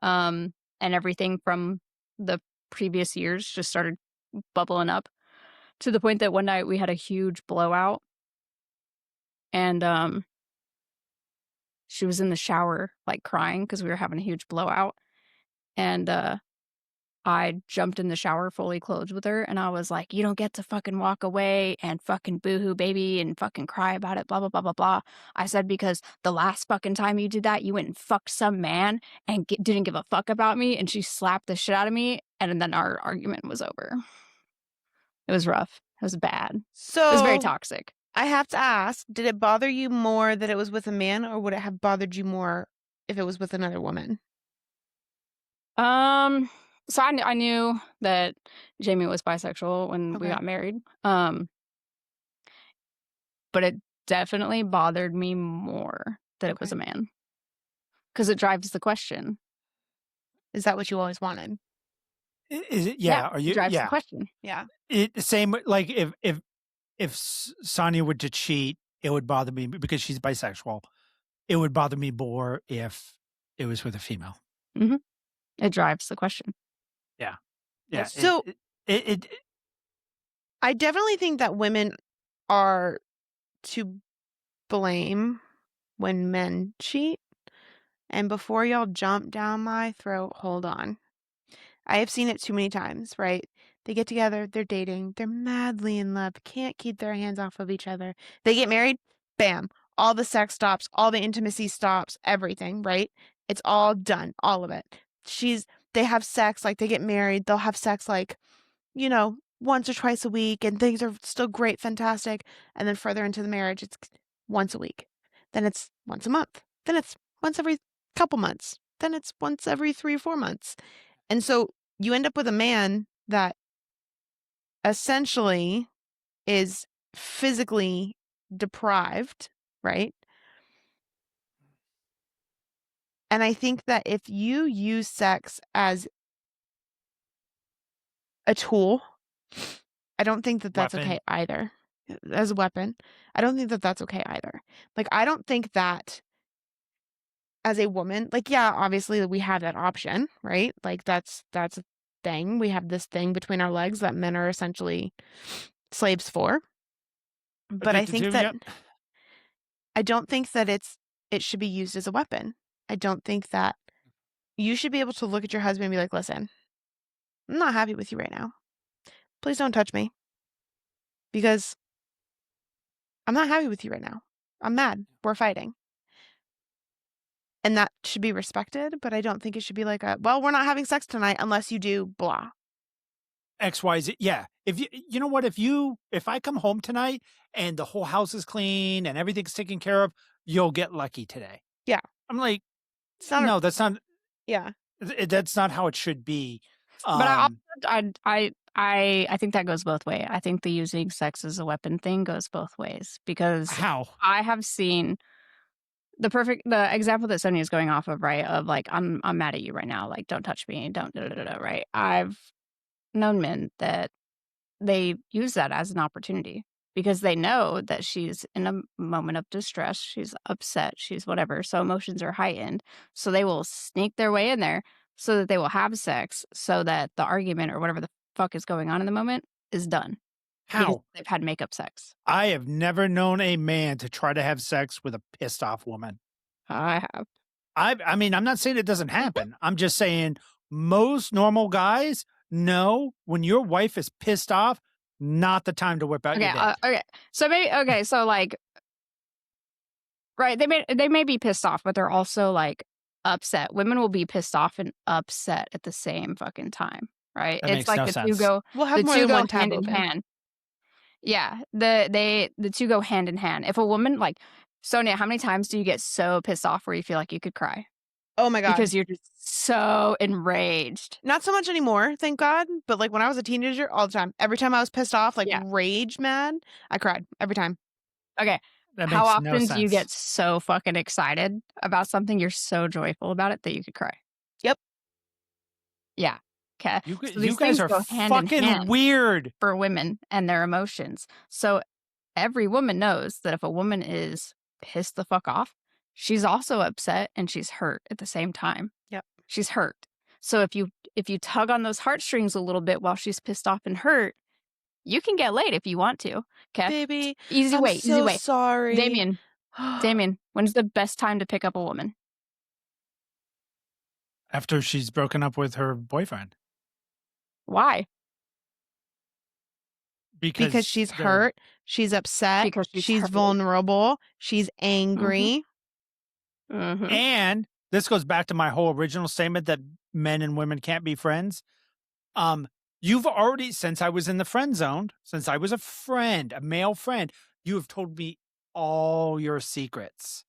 And everything from the previous years just started bubbling up to the point that one night we had a huge blowout, and she was in the shower like crying because we were having a huge blowout, and I jumped in the shower fully clothed with her, and I was like, "You don't get to fucking walk away and fucking boohoo baby and fucking cry about it, blah blah blah blah blah." I said, "Because the last fucking time you did that, you went and fucked some man and didn't give a fuck about me." And she slapped the shit out of me, and then our argument was over. It was rough. It was bad. It was very So toxic. I have to ask, did it bother you more that it was with a man, or would it have bothered you more if it was with another woman? So I knew that Jamie was bisexual when we Okay. got married. But it definitely bothered me more that it was a Okay. man, because it drives the question. Is that what you always wanted? Is it? Yeah. Are It you? drives the Yeah. question. Yeah. It same like if Sonia were to cheat, it would bother me because she's bisexual. It would bother me more if it was with a female. It drives the question. Yeah. So it I definitely think that women are to blame when men cheat. And before y'all jump down my throat, hold on. I have seen it too many times, right? They get together, they're dating, they're madly in love, can't keep their hands off of each other. They get married, bam, all the sex stops, all the intimacy stops, everything, right? It's all done, all of it. They have sex, like they get married, they'll have sex like, once or twice a week, and things are still great, fantastic. And then further into the marriage, it's once a week. Then it's once a month. Then it's once every couple months. Then it's once every 3 or 4 months. And so you end up with a man that essentially is physically deprived, right? And I think that if you use sex as a tool, I don't think that that's Weapon. okay either. As a weapon, I don't think that that's okay either. Like, I don't think that as a woman, like, yeah, obviously we have that option, right? Like, that's a thing. We have this thing between our legs that men are essentially slaves for. But I addicted think to, that yep. I don't think that it should be used as a weapon. I don't think that you should be able to look at your husband and be like, "Listen, I'm not happy with you right now. Please don't touch me because I'm not happy with you right now. I'm mad. We're fighting." And that should be respected, but I don't think it should be like well, we're not having sex tonight unless you do blah. XYZ. Yeah. If you know what, if I come home tonight and the whole house is clean and everything's taken care of, you'll get lucky today. Yeah. I'm like, It's not no, that's not. yeah. That's not how it should be. But I think that goes both ways. I think the using sex as a weapon thing goes both ways, because How? I have seen the example that Sonia is going off of, right? Of like, I'm mad at you right now. Like, don't touch me. Don't right? I've known men that they use that as an opportunity because they know that she's in a moment of distress. She's upset. She's whatever. So emotions are heightened. So they will sneak their way in there so that they will have sex so that the argument or whatever the fuck is going on in the moment is done. Because How? they've had makeup sex. I have never known a man to try to have sex with a pissed off woman. I have. I mean, I'm not saying it doesn't happen. I'm just saying most normal guys know when your wife is pissed off, not the time to whip out your dick. Okay. So maybe so like, right, they may be pissed off, but they're also like upset. Women will be pissed off and upset at the same fucking time, right? That It's makes like no the sense. two go We'll have the more two than go one tab hand in open. hand. Yeah, the two go hand in hand. If a woman, like Sonia, how many times do you get so pissed off where you feel like you could cry Oh my God. because you're just so enraged? Not so much anymore, thank God. But like when I was a teenager, all the time. Every time I was pissed off, like Yeah. rage mad, I cried every time. Okay. That How makes no often do you get sense. so fucking excited about something you're so joyful about it that you could cry? Yep. Yeah. Okay. You So these guys things are go hand in fucking hand weird. for women and their emotions. So every woman knows that if a woman is pissed the fuck off, she's also upset and she's hurt at the same time. Yep. She's hurt. So if you tug on those heartstrings a little bit while she's pissed off and hurt, you can get laid if you want to. Okay. Baby, Easy I'm way, easy so way. sorry. Damian, when's the best time to pick up a woman? After she's broken up with her boyfriend. Why? Because she's they're- hurt, she's upset, Because she's she's hurt. vulnerable, she's angry. Mhm. And this goes back to my whole original statement that men and women can't be friends. You've already, since I was in the friend zone, since I was a friend, a male friend, you have told me all your secrets.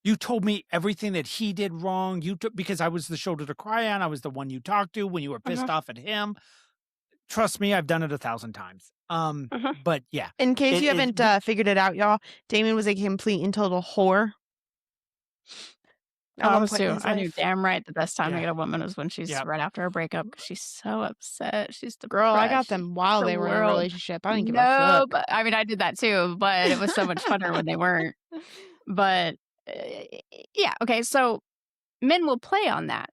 You told me everything that he did wrong. Because I was the shoulder to cry on. I was the one you talked to when you were pissed off at him. Trust me, I've done it 1,000 times. But yeah. In case you haven't figured it out, y'all, Damian was a complete and total whore. I was too. I knew damn right the best time to Yeah. get a woman was when she's Yep. right after a breakup because she's so upset. She's depressed. Girl, I got them while the they were in a world. relationship. I didn't give a No, fuck. but I mean, I did that too, but it was so much funner when they weren't. But yeah, okay. So men will play on that.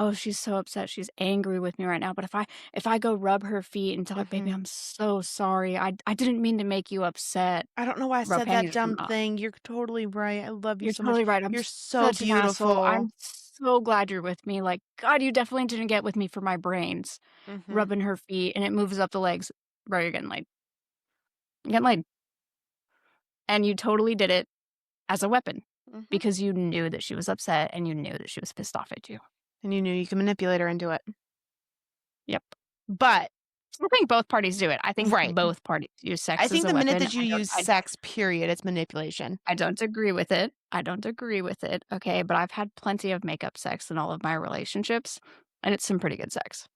Oh, she's so upset. She's angry with me right now. But if I go rub her feet and tell her, baby, I'm so sorry. I didn't mean to make you upset. I don't know why I Rub said that panties dumb from up. thing. You're totally right. I love you You're so totally much. right. I'm You're so such an asshole. beautiful. I'm so glad you're with me. Like, God, you definitely didn't get with me for my brains. Mhm. Rubbing her feet and it moves up the legs. Bro, you're getting laid. You're getting laid. And you totally did it as a weapon Mhm. because you knew that she was upset and you knew that she was pissed off at you. And you knew you could manipulate her into it. Yep. But I think both parties do it. I think Right. both parties use sex I as think a the minute weapon. that you use sex, period, it's manipulation. I don't agree with it. I don't agree with it. Okay. But I've had plenty of makeup sex in all of my relationships, and it's some pretty good sex.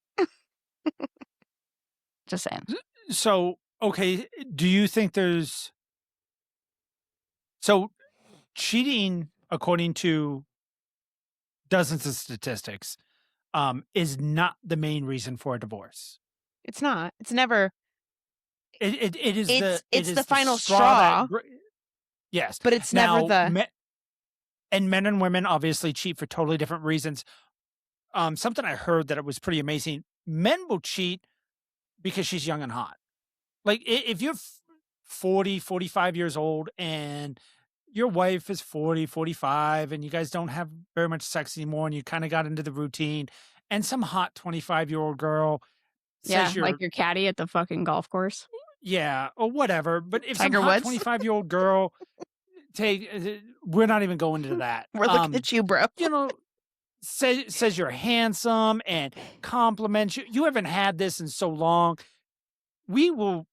Just saying. So, okay, do you think cheating, according to dozens of statistics, is not the main reason for a divorce? It's not. It's never. It is It's the final straw. straw. Yes, but it's now, never the. And men and women obviously cheat for totally different reasons. Something I heard that it was pretty amazing. Men will cheat because she's young and hot. Like if you're 40, 45 years old and your wife is 40, 45 and you guys don't have very much sex anymore and you kind of got into the routine and some hot 25-year-old girl says like your caddy at the fucking golf course. Yeah, or whatever. But if Tiger some hot Woods? 25-year-old girl we're not even going into that. We're looking at you, bro. You know, says you're handsome and compliments you. You haven't had this in so long. We will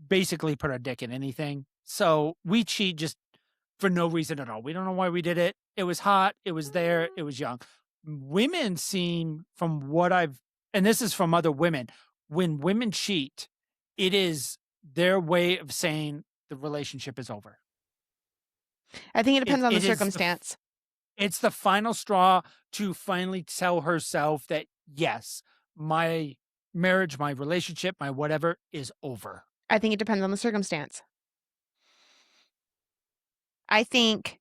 basically put our dick in anything. So we cheat just for no reason at all. We don't know why we did it. It was hot. It was there. It was young. Women seem, from what and this is from other women, when women cheat, it is their way of saying the relationship is over. I think it depends on the It is circumstance. It's the final straw to finally tell herself that, yes, my marriage, my relationship, my whatever is over. I think it depends on the circumstance. I think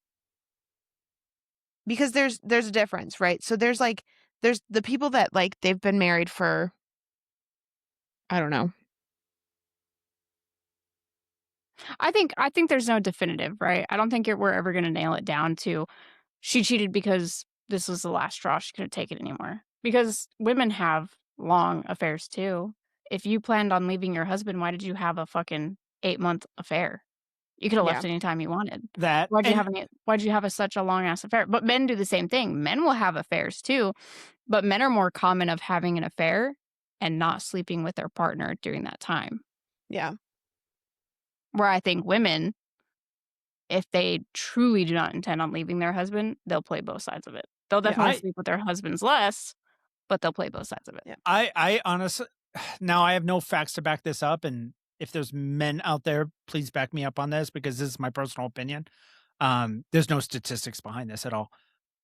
because there's a difference, right? So there's the people that like they've been married for, I don't know. I think there's no definitive, right? I don't think we're ever going to nail it down to she cheated because this was the last straw. She couldn't take it anymore. Because women have long affairs too. If you planned on leaving your husband, why did you have a fucking 8-month affair? You could have left anytime you wanted. Why'd you have such a long ass affair? But men do the same thing. Men will have affairs too, but men are more common of having an affair and not sleeping with their partner during that time. Yeah. Where I think women, if they truly do not intend on leaving their husband, they'll play both sides of it. They'll definitely sleep with their husbands less, but they'll play both sides of it. Yeah. I honestly, now I have no facts to back this up, and if there's men out there, please back me up on this because this is my personal opinion. There's no statistics behind this at all.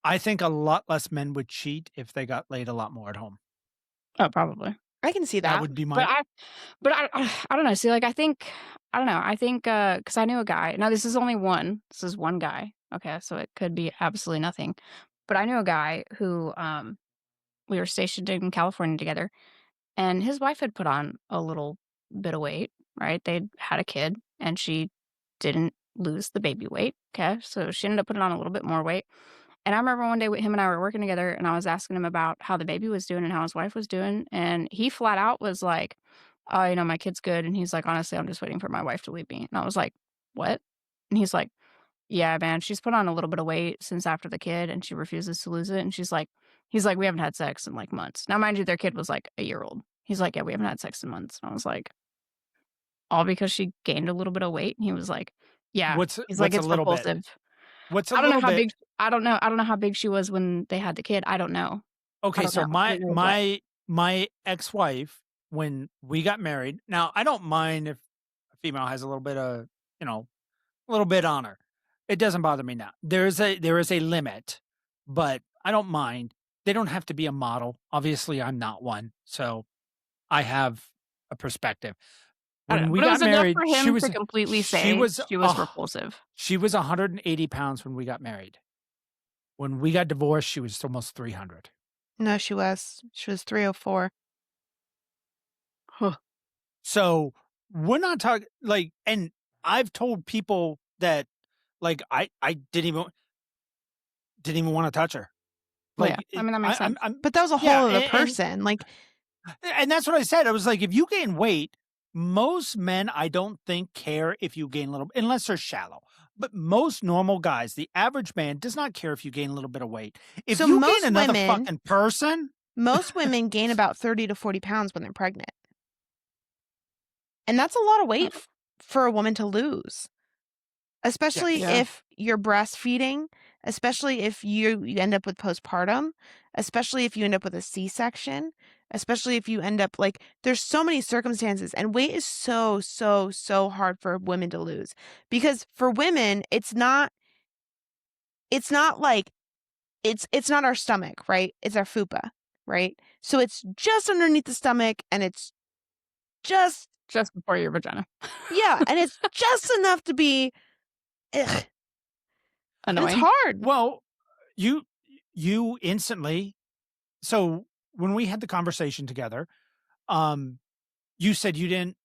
I think a lot less men would cheat if they got laid a lot more at home. Oh, probably. I can see that. That would be my. But I don't know. See, like I don't know. I think because I knew a guy. Now this is only one. This is one guy Okay, so it could be absolutely nothing. But I knew a guy who we were stationed in California together, and his wife had put on a little bit of weight, right? They'd had a kid, and she didn't lose the baby weight. Okay, so she ended up putting on a little bit more weight. And I remember one day him and I were working together, and I was asking him about how the baby was doing and how his wife was doing, and he flat out was like, "Oh, my kid's good." And he's like, "Honestly, I'm just waiting for my wife to leave me." And I was like, "What?" And he's like, "Yeah, man, she's put on a little bit of weight since after the kid, and she refuses to lose it." And he's like, "We haven't had sex in like months." Now, mind you, their kid was like a year old. He's like, "Yeah, we haven't had sex in months." And I was like, "All because she gained a little bit of weight?" And he was like, "Yeah." He's like, What's a "It's little bit? repulsive." What's a I don't know little how bit? big I don't know how big she was when they had the kid. I don't know. I Okay, don't so know. I don't know what. my ex-wife, when we got married, now I don't mind if a female has a little bit of, a little bit on her. It doesn't bother me now. There is a limit, but I don't mind. They don't have to be a model. Obviously, I'm not one, so I have a perspective. I don't When know. we But it was got enough married, for him to completely she say was she was repulsive. she was 180 pounds when we got married. When we got divorced, she was almost 300. No, she was. She was 304. Huh. So we're not talking like, and I've told people that like I didn't even want to touch her. Well, yeah. Like I mean, that makes sense. But that was a yeah, whole other person. Like, and that's what I said. I was like, if you gain weight, most men I don't think care if you gain a little, unless they're shallow. But most normal guys, the average man, does not care if you gain a little bit of weight. If So you most gain another women- fucking person, most women gain about 30 to 40 pounds when they're pregnant. And that's a lot of weight for a woman to lose. Especially Yeah. if you're breastfeeding, especially if you end up with postpartum, especially if you end up with a C-section, especially if you end up like there's so many circumstances, and weight is so hard for women to lose. Because for women, it's not like it's not our stomach, right? It's our fupa, right? So it's just underneath the stomach, and it's just before your vagina. yeah, and it's just enough to be ugh. Annoying. It's hard. well, you instantly. So when we had the conversation together, you said you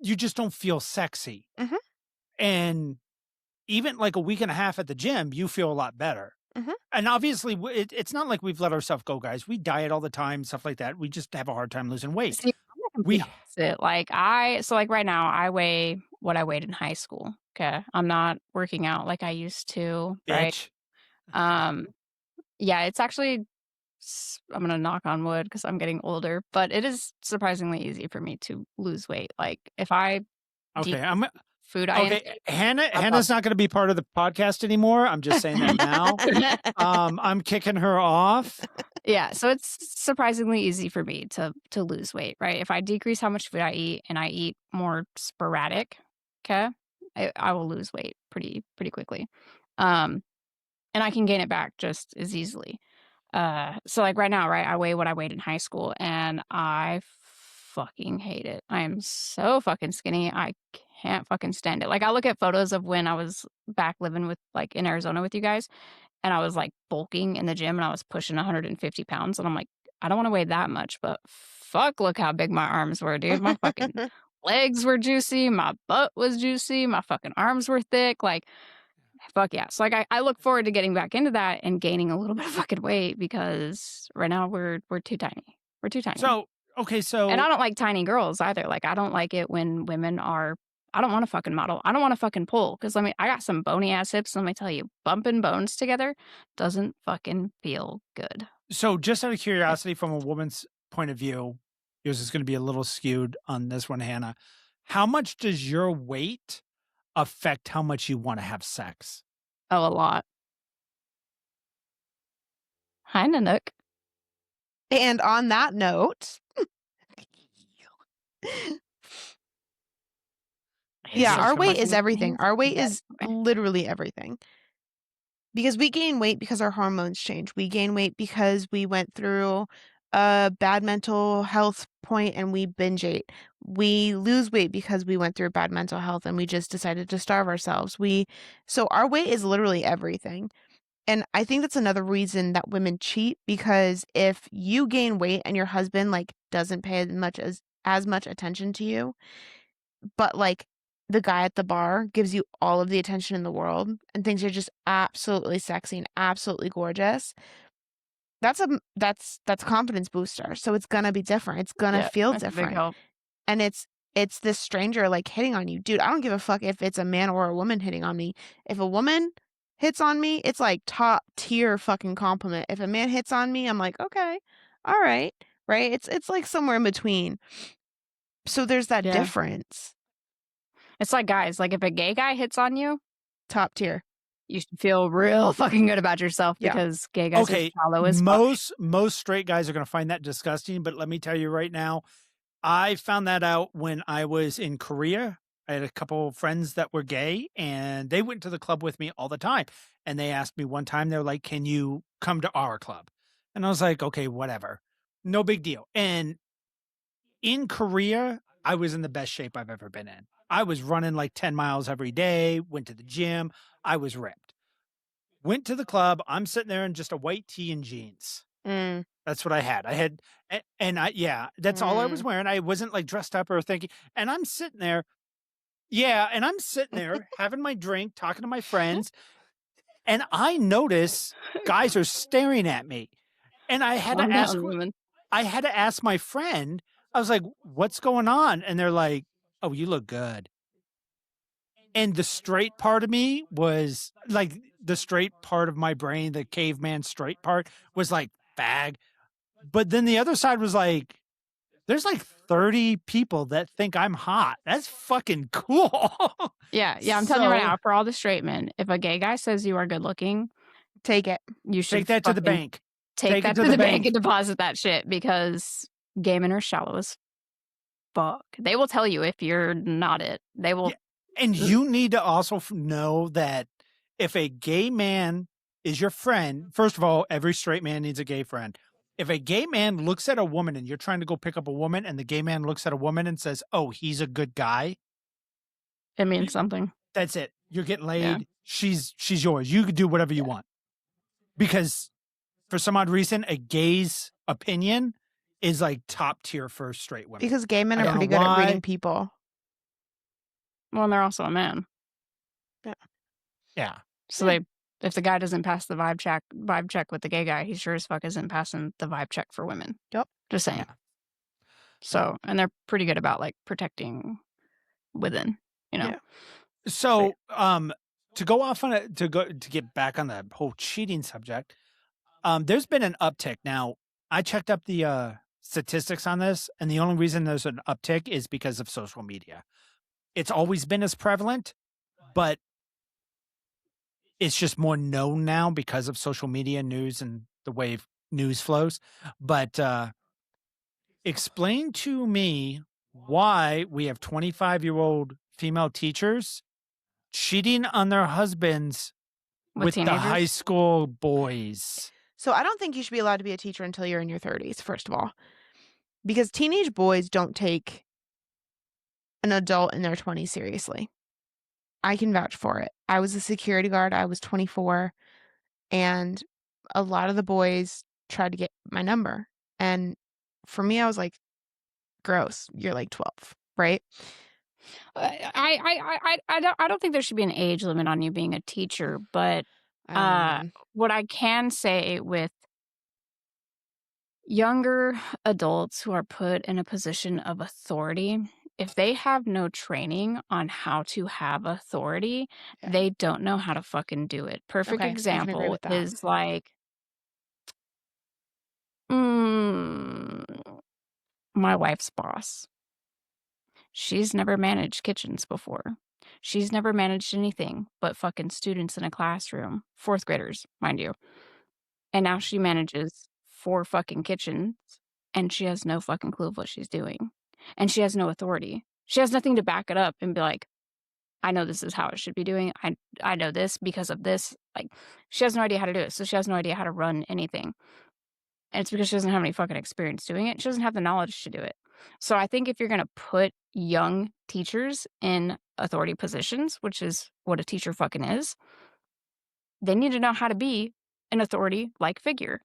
just don't feel sexy, Mhm. and even like a week and a half at the gym, you feel a lot better. Mhm. And obviously, it's not like we've let ourselves go, guys. We diet all the time, stuff like that. We just have a hard time losing weight. See, I'm the We- complete opposite. Like right now I weigh what I weighed in high school. Okay. I'm not working out like I used to. Right. Bitch. Yeah, it's actually I'm gonna knock on wood because I'm getting older, but it is surprisingly easy for me to lose weight. Like if I Okay, food I okay. Hannah's not going to be part of the podcast anymore. I'm just saying that now. I'm kicking her off. Yeah, so it's surprisingly easy for me to lose weight, right? If I decrease how much food I eat and I eat more sporadic, okay, I will lose weight pretty quickly, and I can gain it back just as easily. So like right now, right, I weigh what I weighed in high school, and I fucking hate it. I am so fucking skinny. I can't fucking stand it. Like I look at photos of when I was back living with like in Arizona with you guys, and I was like bulking in the gym and I was pushing 150 pounds. And I'm like, I don't want to weigh that much, but fuck, look how big my arms were, dude. My fucking legs were juicy. My butt was juicy. My fucking arms were thick. Like, fuck yeah. So like I look forward to getting back into that and gaining a little bit of fucking weight because right now we're too tiny. We're too tiny. So, okay, so. And I don't like tiny girls either. Like I don't like it when women are I don't want to fucking model. I don't want to fucking pull because I got some bony ass hips. Let me tell you, bumping bones together doesn't fucking feel good. So, just out of curiosity, from a woman's point of view, yours is going to be a little skewed on this one, Hannah. How much does your weight affect how much you want to have sex? Oh, a lot. Hi, Nanook. And on that note, yeah, our weight is everything. Our weight is literally everything. Because we gain weight because our hormones change. We gain weight because we went through a bad mental health point and we binge ate. We lose weight because we went through bad mental health and we just decided to starve ourselves. So our weight is literally everything. And I think that's another reason that women cheat, because if you gain weight and your husband like doesn't pay as much attention to you, but like the guy at the bar gives you all of the attention in the world and thinks you're just absolutely sexy and absolutely gorgeous, that's confidence booster. So it's gonna be different. It's gonna feel that's a big different. help. And it's this stranger like hitting on you. Dude, I don't give a fuck if it's a man or a woman hitting on me. If a woman hits on me, it's like top tier fucking compliment. If a man hits on me, I'm like, okay, all right, right? It's like somewhere in between. So there's that Yeah. difference. It's like, guys, like if a gay guy hits on you, Top tier. you should feel real fucking good about yourself, Yeah. because gay guys Okay, are shallow as fuck. most straight guys are going to find that disgusting, but let me tell you right now, I found that out when I was in Korea. I had a couple friends that were gay, and they went to the club with me all the time. And they asked me one time, they're like, "Can you come to our club?" And I was like, "Okay, whatever, no big deal." And in Korea, I was in the best shape I've ever been in. I was running like 10 miles every day, went to the gym. I was ripped. Went to the club. I'm sitting there in just a white tee and jeans. Mm. That's what I had. I had, and that's all I was wearing. I wasn't like dressed up or thinking, and I'm sitting there. Yeah. And I'm sitting there having my drink, talking to my friends. And I notice guys are staring at me. And I had Calm to ask, down, woman. I had to ask my friend, I was like, "What's going on?" And they're like, "Oh, you look good." And the straight part of me was like, the straight part of my brain, the caveman straight part was like, fag. But then the other side was like, there's like 30 people that think I'm hot. That's fucking cool. Yeah. I'm telling you right So- now, for all the straight men, if a gay guy says you are good looking, Take it. you should Take that to the fucking bank. Take that to the bank and deposit that shit, because gay men are shallow as fuck. They will tell you if you're not it. They will. Yeah. And you need to also know that if a gay man is your friend, first of all, every straight man needs a gay friend. If a gay man looks at a woman and you're trying to go pick up a woman, and the gay man looks at a woman and says, "Oh, he's a good guy," It means something. that's it. You're getting laid. Yeah. She's yours. You can do whatever you want. Because for some odd reason, a gay's opinion is like top tier for straight women. Because gay men I are don't pretty know good at why. reading people. Well, and they're also a man. Yeah. So if the guy doesn't pass the vibe check with the gay guy, he sure as fuck isn't passing the vibe check for women. Yep. Just saying. Yeah. So, and they're pretty good about like protecting within, you know. Yeah. So, to go off on it, to get back on the whole cheating subject, there's been an uptick. Now, I checked up the statistics on this, and the only reason there's an uptick is because of social media. It's always been as prevalent, but it's just more known now because of social media, news, and the way news flows. But explain to me why we have 25-year-old female teachers cheating on their husbands with the teenagers. high school boys. So I don't think you should be allowed to be a teacher until you're in your 30s, first of all. Because teenage boys don't take an adult in their 20s seriously. I can vouch for it. I was a security guard. I was 24. And a lot of the boys tried to get my number. And for me, I was like, gross. You're like 12, right? I don't think there should be an age limit on you being a teacher, but what I can say with younger adults who are put in a position of authority, if they have no training on how to have authority, Yeah. they don't know how to fucking do it. Perfect Okay, I can agree example with that. is like, my wife's boss. She's never managed kitchens before. She's never managed anything but fucking students in a classroom. 4th graders, mind you. And now she manages 4 fucking kitchens, and she has no fucking clue of what she's doing. And she has no authority. She has nothing to back it up and be like, I know this is how it should be doing. I know this because of this. Like, she has no idea how to do it. So she has no idea how to run anything. And it's because she doesn't have any fucking experience doing it. She doesn't have the knowledge to do it. So I think if you're going to put young teachers in authority positions, which is what a teacher fucking is, they need to know how to be an authority-like figure.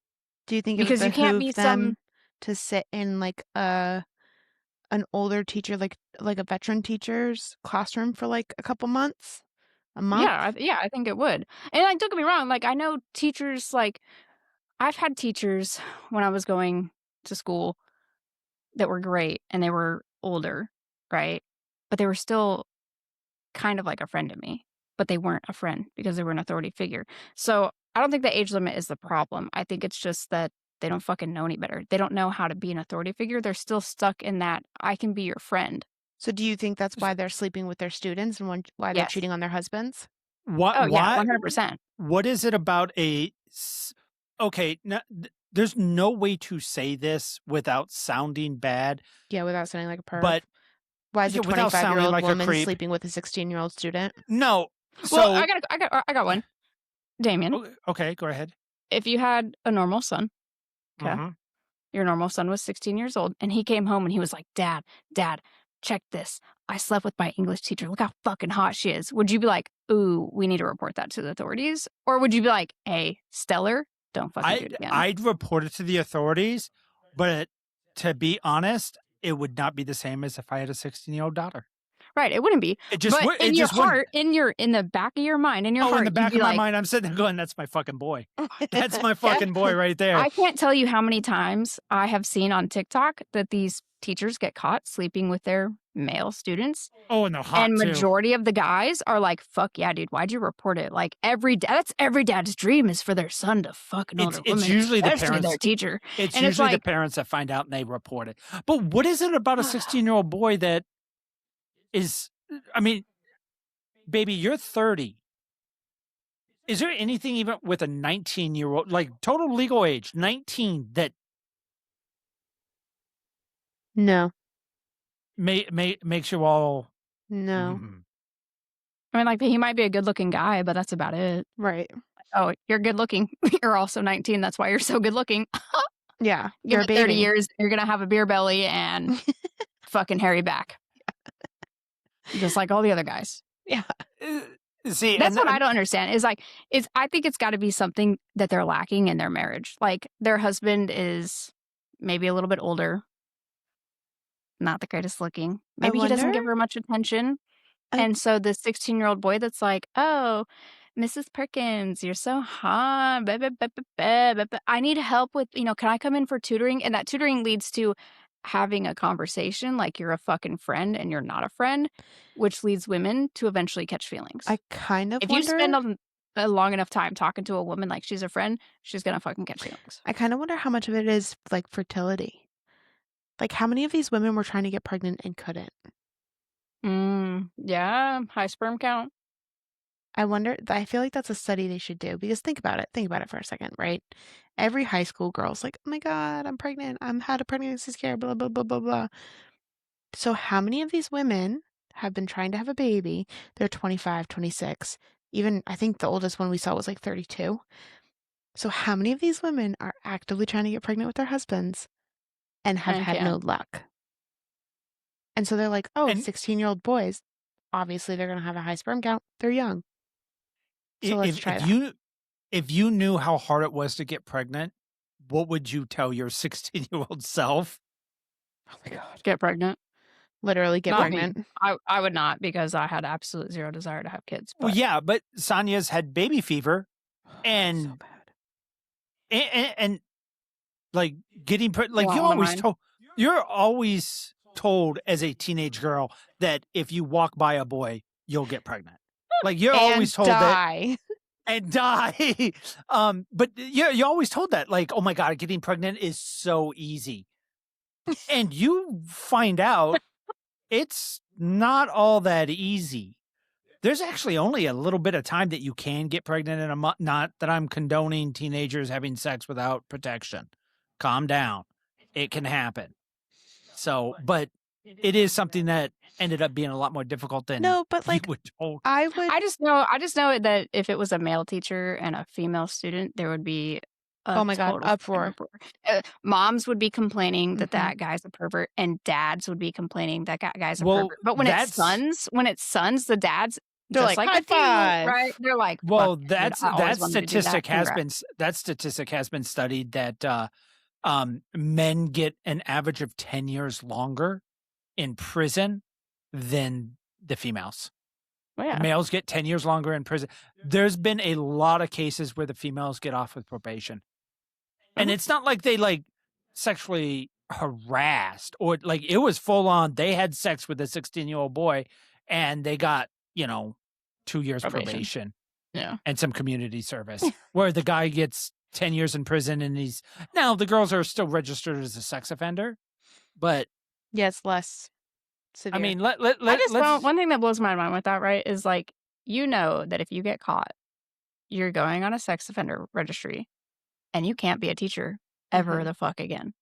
Do you think it would Because you can't be behoove them to sit in like an older teacher, like a veteran teacher's classroom for like a couple months, a month? Yeah, I think it would. And like, don't get me wrong, like I know teachers, like I've had teachers when I was going to school that were great and they were older, right? But they were still kind of like a friend to me, but they weren't a friend because they were an authority figure. So I don't think the age limit is the problem. I think it's just that they don't fucking know any better. They don't know how to be an authority figure. They're still stuck in that I can be your friend. So do you think that's why they're sleeping with their students and why they're Yes. cheating on their husbands? What? Oh, yeah, Why? 100%. What is it about okay, there's no way to say this without sounding bad, Yeah, without sounding like a perv. but Why is a yeah, without sounding 25-year-old like a woman creep. sleeping with a 16-year-old student? No. Well, So I got one. Damian, okay, go ahead. if you had a normal son, okay, Mhm. your normal son was 16 years old, and he came home and he was like, Dad, check this. I slept with my English teacher. Look how fucking hot she is. Would you be like, ooh, we need to report that to the authorities? Or would you be like, hey, Stellar, don't fucking do it again? I'd report it to the authorities, but to be honest, it would not be the same as if I had a 16-year-old daughter. Right, it wouldn't be. It just But would. in It your just wouldn't. heart, in the back of your mind, in your Oh, heart, in the you'd back be of my like, mind, I'm sitting there going, "That's my fucking boy. That's my fucking boy right there." I can't tell you how many times I have seen on TikTok that these teachers get caught sleeping with their male students. Oh, and they're hot And too. majority of the guys are like, fuck yeah, dude, why'd you report it? Like that's every dad's dream is for their son to fuck an older woman. It's usually the especially parents. their teacher. It's And it's usually the like- parents that find out and they report it. But what is it about a 16-year-old boy that is? I mean, baby, you're 30. Is there anything even with a 19-year-old, like total legal age, 19, that No. makes you all? No. Mhm. I mean, like he might be a good looking guy, but that's about it. Right. Oh, you're good looking. You're also 19. That's why you're so good looking. Yeah. Give You're a it 30 baby. years, you're going to have a beer belly and fucking hairy back. Just like all the other guys. Yeah. See, That's what I don't understand. I think it's got to be something that they're lacking in their marriage. Like their husband is maybe a little bit older, not the greatest looking. Maybe he doesn't give wonder- her much attention. I- And so the 16-year-old boy that's like, oh, Mrs. Perkins, you're so hot. Blah, blah, blah, blah, blah, blah, blah. I need help with, can I come in for tutoring? And that tutoring leads to having a conversation like you're a fucking friend and you're not a friend, which leads women to eventually catch feelings. I kind of If wonder. you spend a long enough time talking to a woman like she's a friend, she's going to fucking catch feelings. I kind of wonder how much of it is like fertility. Like how many of these women were trying to get pregnant and couldn't? Yeah, high sperm count. I wonder. I feel like that's a study they should do because think about it. Think about it for a second, right? Every high school girl's like, "Oh my God, I'm pregnant. I'm had a pregnancy scare." Blah blah blah blah blah. So how many of these women have been trying to have a baby? They're 25, 26. Even I think the oldest one we saw was like 32. So how many of these women are actively trying to get pregnant with their husbands and have And had can. no luck? And so they're like, "Oh, And- 16-year-old boys. Obviously, they're going to have a high sperm count. They're young." So let's try that. If you knew how hard it was to get pregnant, what would you tell your 16-year-old self? Oh my God. Get pregnant. Literally get Not me. pregnant. I would not because I had absolute zero desire to have kids. Well, but- yeah, but Sonia's had baby fever, So and bad. and like getting like Well, you on the always mind. told, you're always told as a teenage girl that if you walk by a boy, you'll get pregnant. Like you're always told that die. and die. But you're always told that, like, oh my God, getting pregnant is so easy. And you find out it's not all that easy. There's actually only a little bit of time that you can get pregnant in a month. Not that I'm condoning teenagers having sex without protection. Calm down. It can happen. So, but it is something that ended up being a lot more difficult than No, but you like would told. I would. I just know that if it was a male teacher and a female student, there would be Oh my God, total uproar. Moms would be complaining that Mhm. that guy's a pervert, and dads would be complaining that guy's a Well, pervert. But when it's sons, the dads, They're just like, like "High with you, five." right? They're like, well, "Fuck yeah, dude, I always wanted to do that. Congrats." that statistic has been studied that men get an average of 10 years longer in prison than the females. Well, The yeah. males get 10 years longer in prison. There's been a lot of cases where the females get off with probation. And Mhm. it's not like they like sexually harassed or like it was full on. They had sex with a 16-year-old boy and they got, 2 years probation Yeah. and some community service where the guy gets 10 years in prison and now the girls are still registered as a sex offender. But Yeah, it's less severe. I mean, I just let's one thing that blows my mind with that, right, is like, that if you get caught, you're going on a sex offender registry and you can't be a teacher ever Mhm. the fuck again.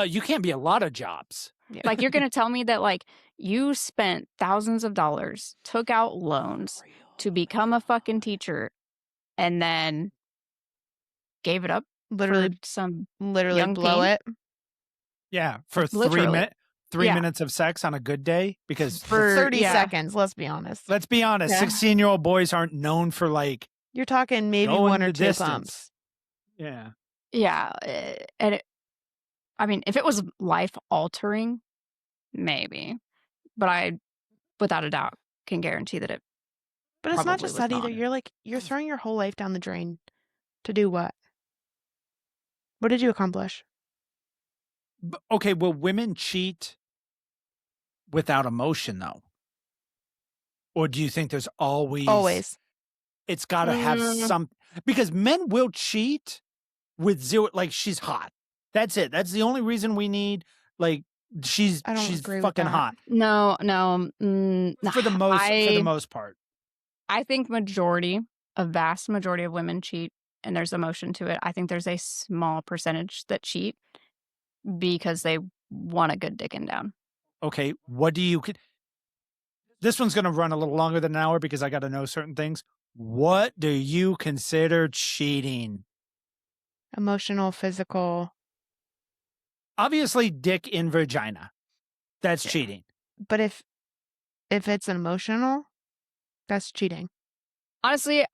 you can't be a lot of jobs. Yeah. Like, you're gonna tell me that, like, you spent thousands of dollars, took out loans to become a fucking teacher, and then gave it up for literally some literally young blow teen? it. Yeah, for Literally. 3 Yeah. minutes of sex on a good day because For 30 yeah. seconds, let's be honest. let's be honest, Yeah. 16-year-old boys aren't known for like You're talking maybe going one or the two distance. pumps. Yeah. Yeah, and I mean, if it was life-altering, maybe, but I, without a doubt, can guarantee that it But it's not probably just was that either. not. You're throwing your whole life down the drain to do what? What did you accomplish? Okay, will women cheat without emotion though? Or do you think there's Always. it's got to have some because men will cheat with zero like she's hot. That's it. That's the only reason we need like she's I don't agree with fucking that. hot No, for the most part. I think a vast majority of women cheat, and there's emotion to it. I think there's a small percentage that cheat because they want a good dicking down. Okay, what do you this one's going to run a little longer than an hour because I got to know certain things. What do you consider cheating? Emotional, physical. Obviously, dick in vagina. That's cheating. But if it's emotional, that's cheating. Honestly,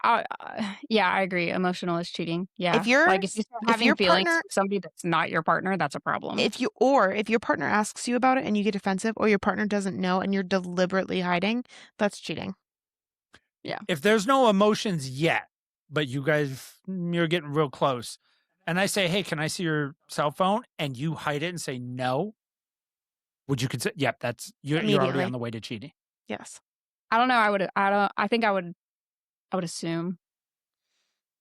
yeah, I agree. Emotional is cheating. Yeah, If you're like if you start having your feelings partner, for somebody that's not your partner, that's a problem. if your partner asks you about it and you get defensive, or your partner doesn't know and you're deliberately hiding, that's cheating. Yeah. If there's no emotions yet, but you're getting real close, and I say, "Hey, can I see your cell phone?" and you hide it and say no, would you consider? Yep, that's you're already Immediately. on the way to cheating. Yes. I don't know. I think I would assume.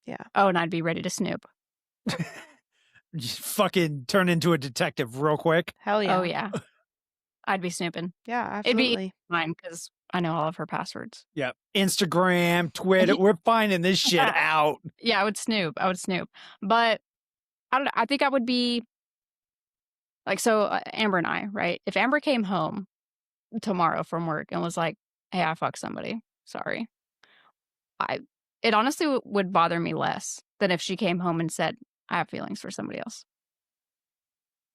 Yeah. Oh, and I'd be ready to snoop. You fucking turn into a detective real quick. Hell yeah. Oh yeah, I'd be snooping. Yeah, It'd be absolutely. fine because I know all of her passwords. Yep, Instagram, Twitter, we're finding this shit out. Yeah, I would snoop. But I don't know. I think I would be like, so Amber and I, right? If Amber came home tomorrow from work and was like, "Hey, I fucked somebody. Sorry." It honestly would bother me less than if she came home and said, "I have feelings for somebody else."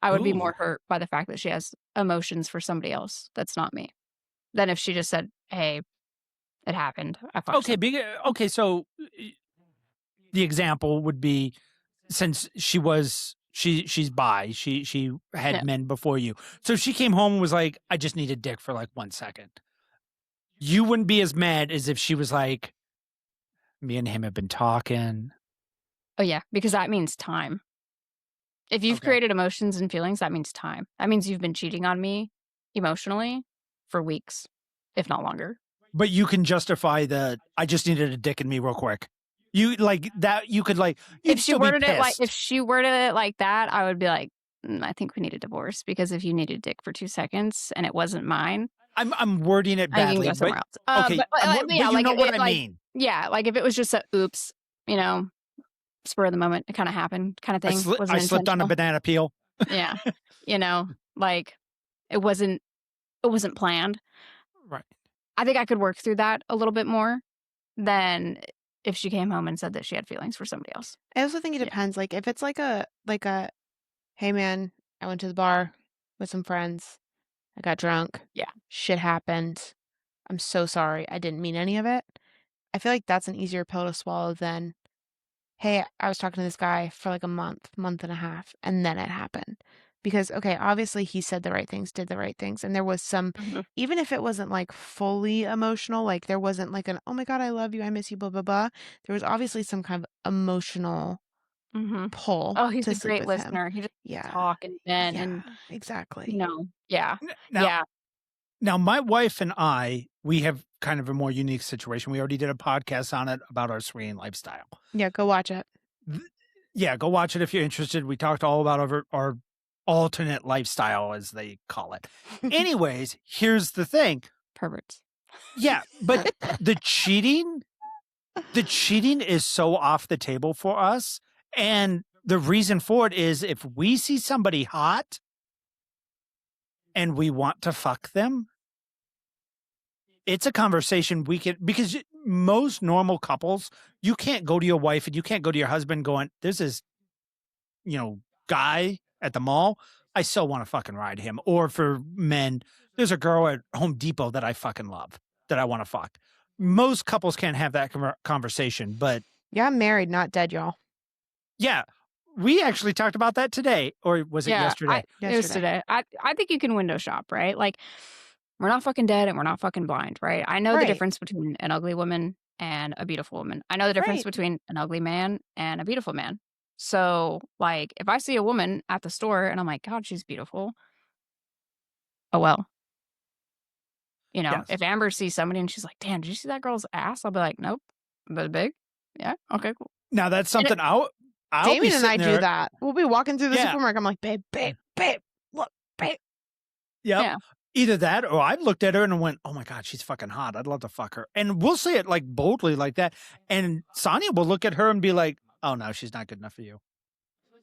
I would be more Ooh. hurt by the fact that she has emotions for somebody else that's not me than if she just said, "Hey, it happened. I fucked Okay, okay. So the example would be since she's bi, she had Yeah. men before you. So she came home and was like, "I just need a dick for like 1 second." You wouldn't be as mad as if she was like, "Me and him have been talking." Oh, yeah, because that means time. If you've Okay. created emotions and feelings, that means time. That means you've been cheating on me emotionally for weeks, if not longer. But you can justify I just needed a dick in me real quick. You like that? You could like you'd If she still be worded it like pissed. that, I would be like, I think we need a divorce because if you needed dick for 2 seconds and it wasn't mine, I'm wording it I can badly, go but somewhere else. okay. But yeah, but you like know what it, I like mean. yeah, like if it was just a oops, spur of the moment, it kind of happened, kind of thing. Wasn't I slipped on a intentional. banana peel. Yeah, like it wasn't planned. Right. I think I could work through that a little bit more than if she came home and said that she had feelings for somebody else. I also think it Yeah. depends. Like if it's like a hey man, I went to the bar with some friends. I got drunk. Yeah. Shit happened. I'm so sorry. I didn't mean any of it. I feel like that's an easier pill to swallow than, hey, I was talking to this guy for like a month and a half, and then it happened. Because, okay, obviously he said the right things, did the right things, and there was some, even if it wasn't like fully emotional, like there wasn't like an, oh my God, I love you, I miss you, blah, blah, blah. There was obviously some kind of emotional pull Oh, he's to a sleep great with listener. him. He just Yeah. talk and vent and exactly. yeah. Now, Yeah. now, my wife and I, we have kind of a more unique situation. We already did a podcast on it about our swinging lifestyle. Yeah, go watch it. Yeah, go watch it if you're interested. We talked all about our alternate lifestyle, as they call it. Anyways, here's the thing. Perverts. Yeah, but the cheating is so off the table for us. And the reason for it is if we see somebody hot and we want to fuck them, it's a conversation we can, because most normal couples, you can't go to your wife and you can't go to your husband going, there's this, guy at the mall. I so want to fucking ride him. Or for men, there's a girl at Home Depot that I fucking love that I want to fuck. Most couples can't have that conversation, but yeah, I'm married, not dead, y'all. yeah, we actually talked about that today, or was it yesterday? It was today. I think you can window shop, right? Like, we're not fucking dead and we're not fucking blind, right? I know the Right. difference between an ugly woman and a beautiful woman. I know the difference Right. between an ugly man and a beautiful man. So, like, if I see a woman at the store and I'm like, God, she's beautiful. Oh, well. Yes. If Amber sees somebody and she's like, damn, did you see that girl's ass? I'll be like, nope. But big? Yeah. Okay, cool. Now that's something I'll be Damian and I sitting do there. that. We'll be walking through the Yeah. supermarket. I'm like, babe, look, babe. Yep. Yeah. Either that or I've looked at her and went, oh my God, she's fucking hot. I'd love to fuck her. And we'll say it like boldly like that. And Sonia will look at her and be like, oh no, she's not good enough for you.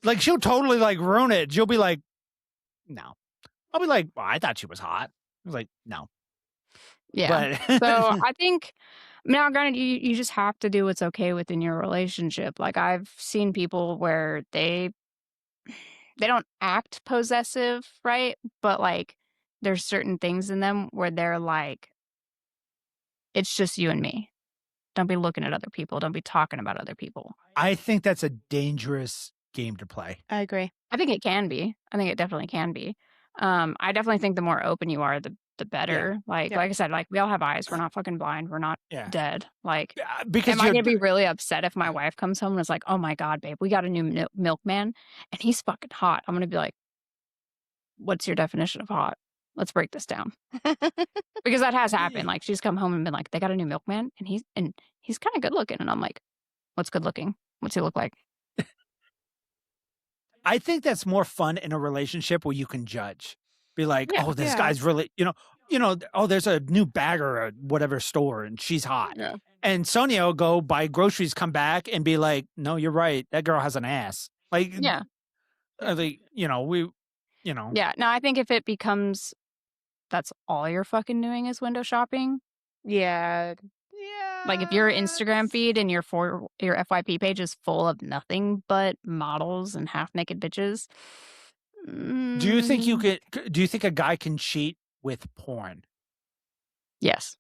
Like she'll totally like ruin it. She'll be like, no. I'll be like, well, I thought she was hot. I was like, no. Yeah. But So I think now, granted, you just have to do what's okay within your relationship. Like I've seen people where they don't act possessive, right? But like there's certain things in them where they're like, it's just you and me. Don't be looking at other people. Don't be talking about other people. I think that's a dangerous game to play. I agree. I think it can be. I think it definitely can be. I definitely think the more open you are, the better. Like I said, like we all have eyes. We're not fucking blind. We're not dead. Like, because am I gonna be really upset if my wife comes home and is like, "Oh my God, babe, we got a new milkman, and he's fucking hot." I'm gonna be like, "What's your definition of hot? Let's break this down." Because that has happened. Like she's come home and been like, "They got a new milkman, and he's kind of good looking," and I'm like, "What's good looking? What's he look like?" I think that's more fun in a relationship where you can judge. Be like, oh, this guy's really, oh, there's a new bagger at whatever store and she's hot. Yeah. And Sonia will go buy groceries, come back and be like, no, you're right. That girl has an ass. Like, Yeah. Yeah. No, I think if it becomes that's all you're fucking doing is window shopping. Yeah. Like if your Instagram feed and your FYP page is full of nothing but models and half naked bitches. Do you think do you think a guy can cheat with porn? Yes.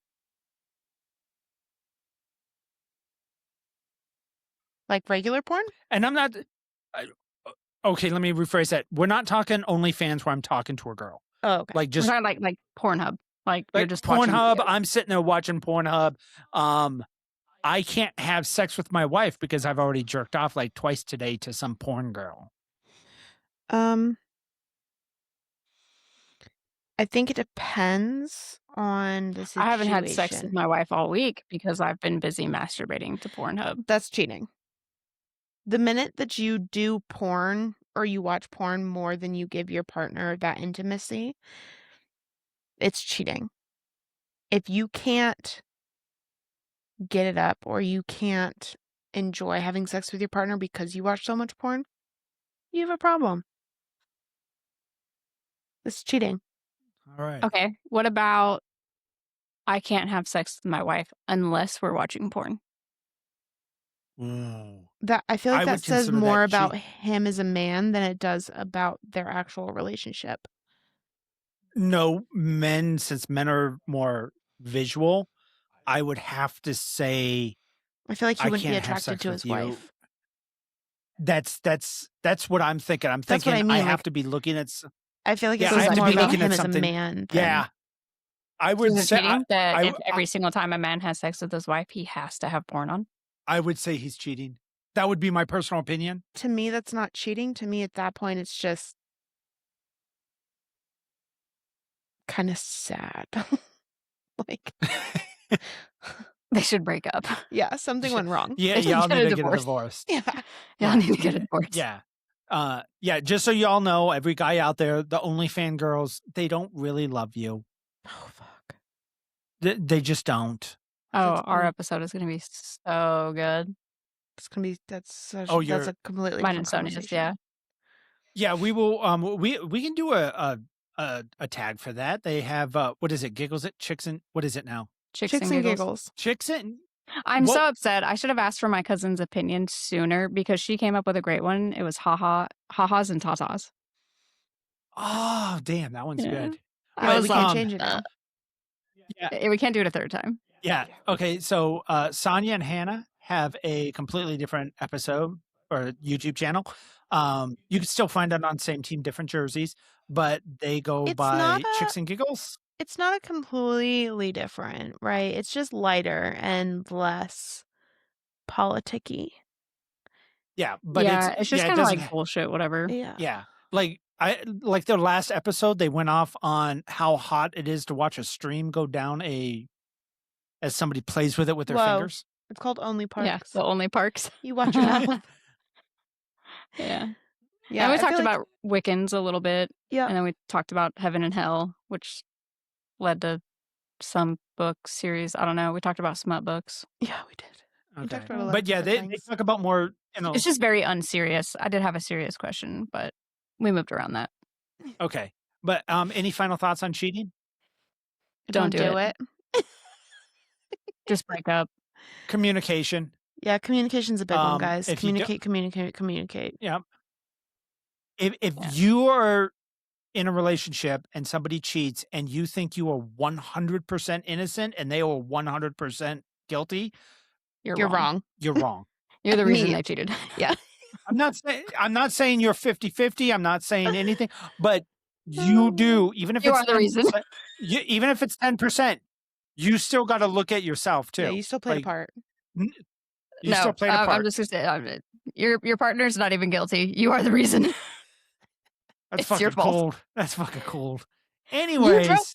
Like regular porn? And I'm not okay, let me rephrase that. We're not talking OnlyFans where I'm talking to a girl. Oh, okay. Like just we're talking like Pornhub. Like you're just Pornhub. watching I'm sitting there watching Pornhub. I can't have sex with my wife because I've already jerked off like twice today to some porn girl. I think it depends on the situation. I haven't had sex with my wife all week because I've been busy masturbating to Pornhub. That's cheating. The minute that you do porn or you watch porn more than you give your partner that intimacy, it's cheating. If you can't get it up or you can't enjoy having sex with your partner because you watch so much porn, you have a problem. It's cheating. All right. Okay. What about I can't have sex with my wife unless we're watching porn? Ooh. That I feel like I that would says consider more that about cheat. him as a man than it does about their actual relationship. No, men, since men are more visual, I would have to say I feel like he I wouldn't be can't have attracted sex to with his you. wife. That's what I'm thinking. I'm That's what thinking I I mean. have Like, to be looking at. I feel like Yeah, it So I is says have that to more be about cheating? looking him at as a something. man. Yeah, I So would is it say cheating that I, if every single time a man has sex with his wife, he has to have porn on? I would say he's cheating. That would be my personal opinion. To me, that's not cheating. To me, at that point, it's just kind of sad. Like, They should break up. yeah, something went wrong. Yeah, They should y'all get need a to get a divorce. divorce. Yeah. Y'all need to get a divorce. Yeah. Yeah, just so y'all know, every guy out there, the OnlyFans girls, they don't really love you. Oh, fuck. They just don't. Oh, That's our cool. episode is going to be so good. It's gonna be that's you're a completely Mine and different Sonia's, conversation. yeah. Yeah, we will. We can do a tag for that. They have what is it? Giggles it chicks and what is it now? Chicks Chicks and giggles. Chicks and I'm Well- so upset. I should have asked for my cousin's opinion sooner because she came up with a great one. It was ha-has and tatas. oh damn, that one's Yeah. good. I Yeah, was we can't like, change it now. we can't do it a third time. Yeah. Okay. So Sonia and Hannah have a completely different episode or YouTube channel. You can still find it on Same Team, Different Jerseys, but they go It's by not Chicks and Giggles. It's not a completely different, right? It's just lighter and less politicky. Yeah, but yeah, it's just it kind of doesn't. like bullshit, whatever. Yeah. Yeah, like their last episode, they went off on how hot it is to watch a stream go down as somebody plays with it with their Whoa. fingers. It's called Only Parks. Yeah, the only parks. You watch your mouth. Yeah. Yeah. And we I talked feel like- about Wiccans a little bit. Yeah. And then we talked about Heaven and Hell, which led to some book series. I don't know. We talked about smut books. Yeah, we did. We Okay, talked about a lot but of yeah, different they things. talk about more. It's just very unserious. I did have a serious question, but we moved around that. Okay, but any final thoughts on cheating? Don't do it. Just break up. Communication. Yeah, communication's a big one, guys. if you do- Communicate. Yeah. If Yeah. you are in a relationship and somebody cheats and you think you are 100% innocent and they are 100% guilty, You're wrong. you're wrong. You're the reason Me. they cheated. I'm not saying you're 50-50. I'm not saying anything, but you do, even if You it's are the reason. 10%, even if it's 10%, you still got to look at yourself too. Yeah, you still played Like, a part. You no, still played a part. I'm just gonna say your partner's not even guilty. You are the reason. That's it's fucking your fault. cold. That's fucking cold. Anyways,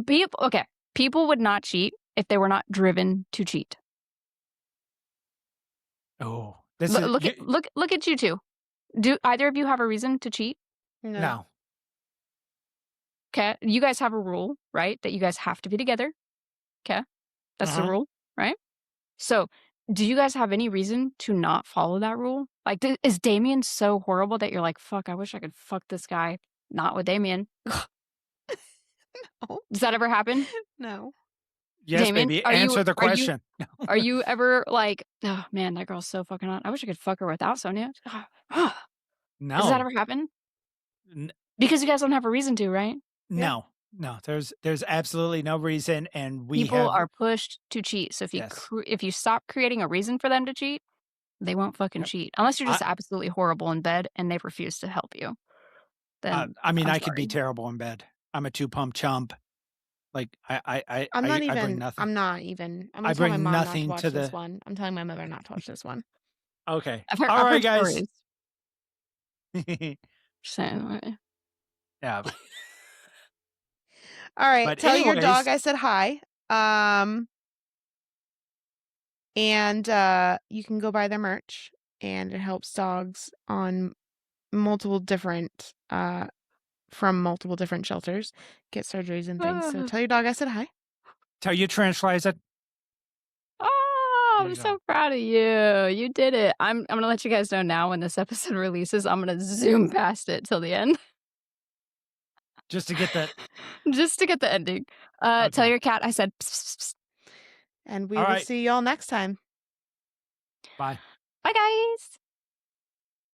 People would not cheat if they were not driven to cheat. oh, this Look is at you two. Do either of you have a reason to cheat? no. Okay, you guys have a rule, right? That you guys have to be together. Okay, that's the Uh-huh. rule, right? So, do you guys have any reason to not follow that rule? Like, is Damian so horrible that you're like, fuck, I wish I could fuck this guy? Not with Damian. No. Does that ever happen? No. Yes, Damien, baby. are you- Answer the are you- question. Are you ever like, oh man, that girl's so fucking hot. I wish I could fuck her without Sonia. No. Does that ever happen? N- Because you guys don't have a reason to, right? No. There's absolutely no reason, and People are pushed to cheat. So if you Yes. if you stop creating a reason for them to cheat, they won't fucking Yep. cheat. Unless you're just absolutely horrible in bed and they refuse to help you. Then I mean, I'm I could be sorry. terrible in bed. I'm a 2-pump chump. Like I I'm not I even. bring nothing. I'm not even. I'm I gonna tell my bring mom not to nothing watch to this the- one. I'm telling my mother not to watch this one. Okay. I've heard, All I've right, heard guys. stories. Just saying. Yeah. All right. But Tell your dog anyways- I said hi. And you can go buy their merch, and it helps dogs on multiple different from multiple different shelters get surgeries and things. So tell your dog I said hi. Tell you translate it. Oh, There I'm you so go. proud of you. You did it. I'm gonna let you guys know now when this episode releases. I'm gonna zoom past it till the end. Just to get that. Just to get the ending. Tell Okay. your cat I said psst, psst, psst. And we All will right. see y'all next time. Bye. Bye, guys.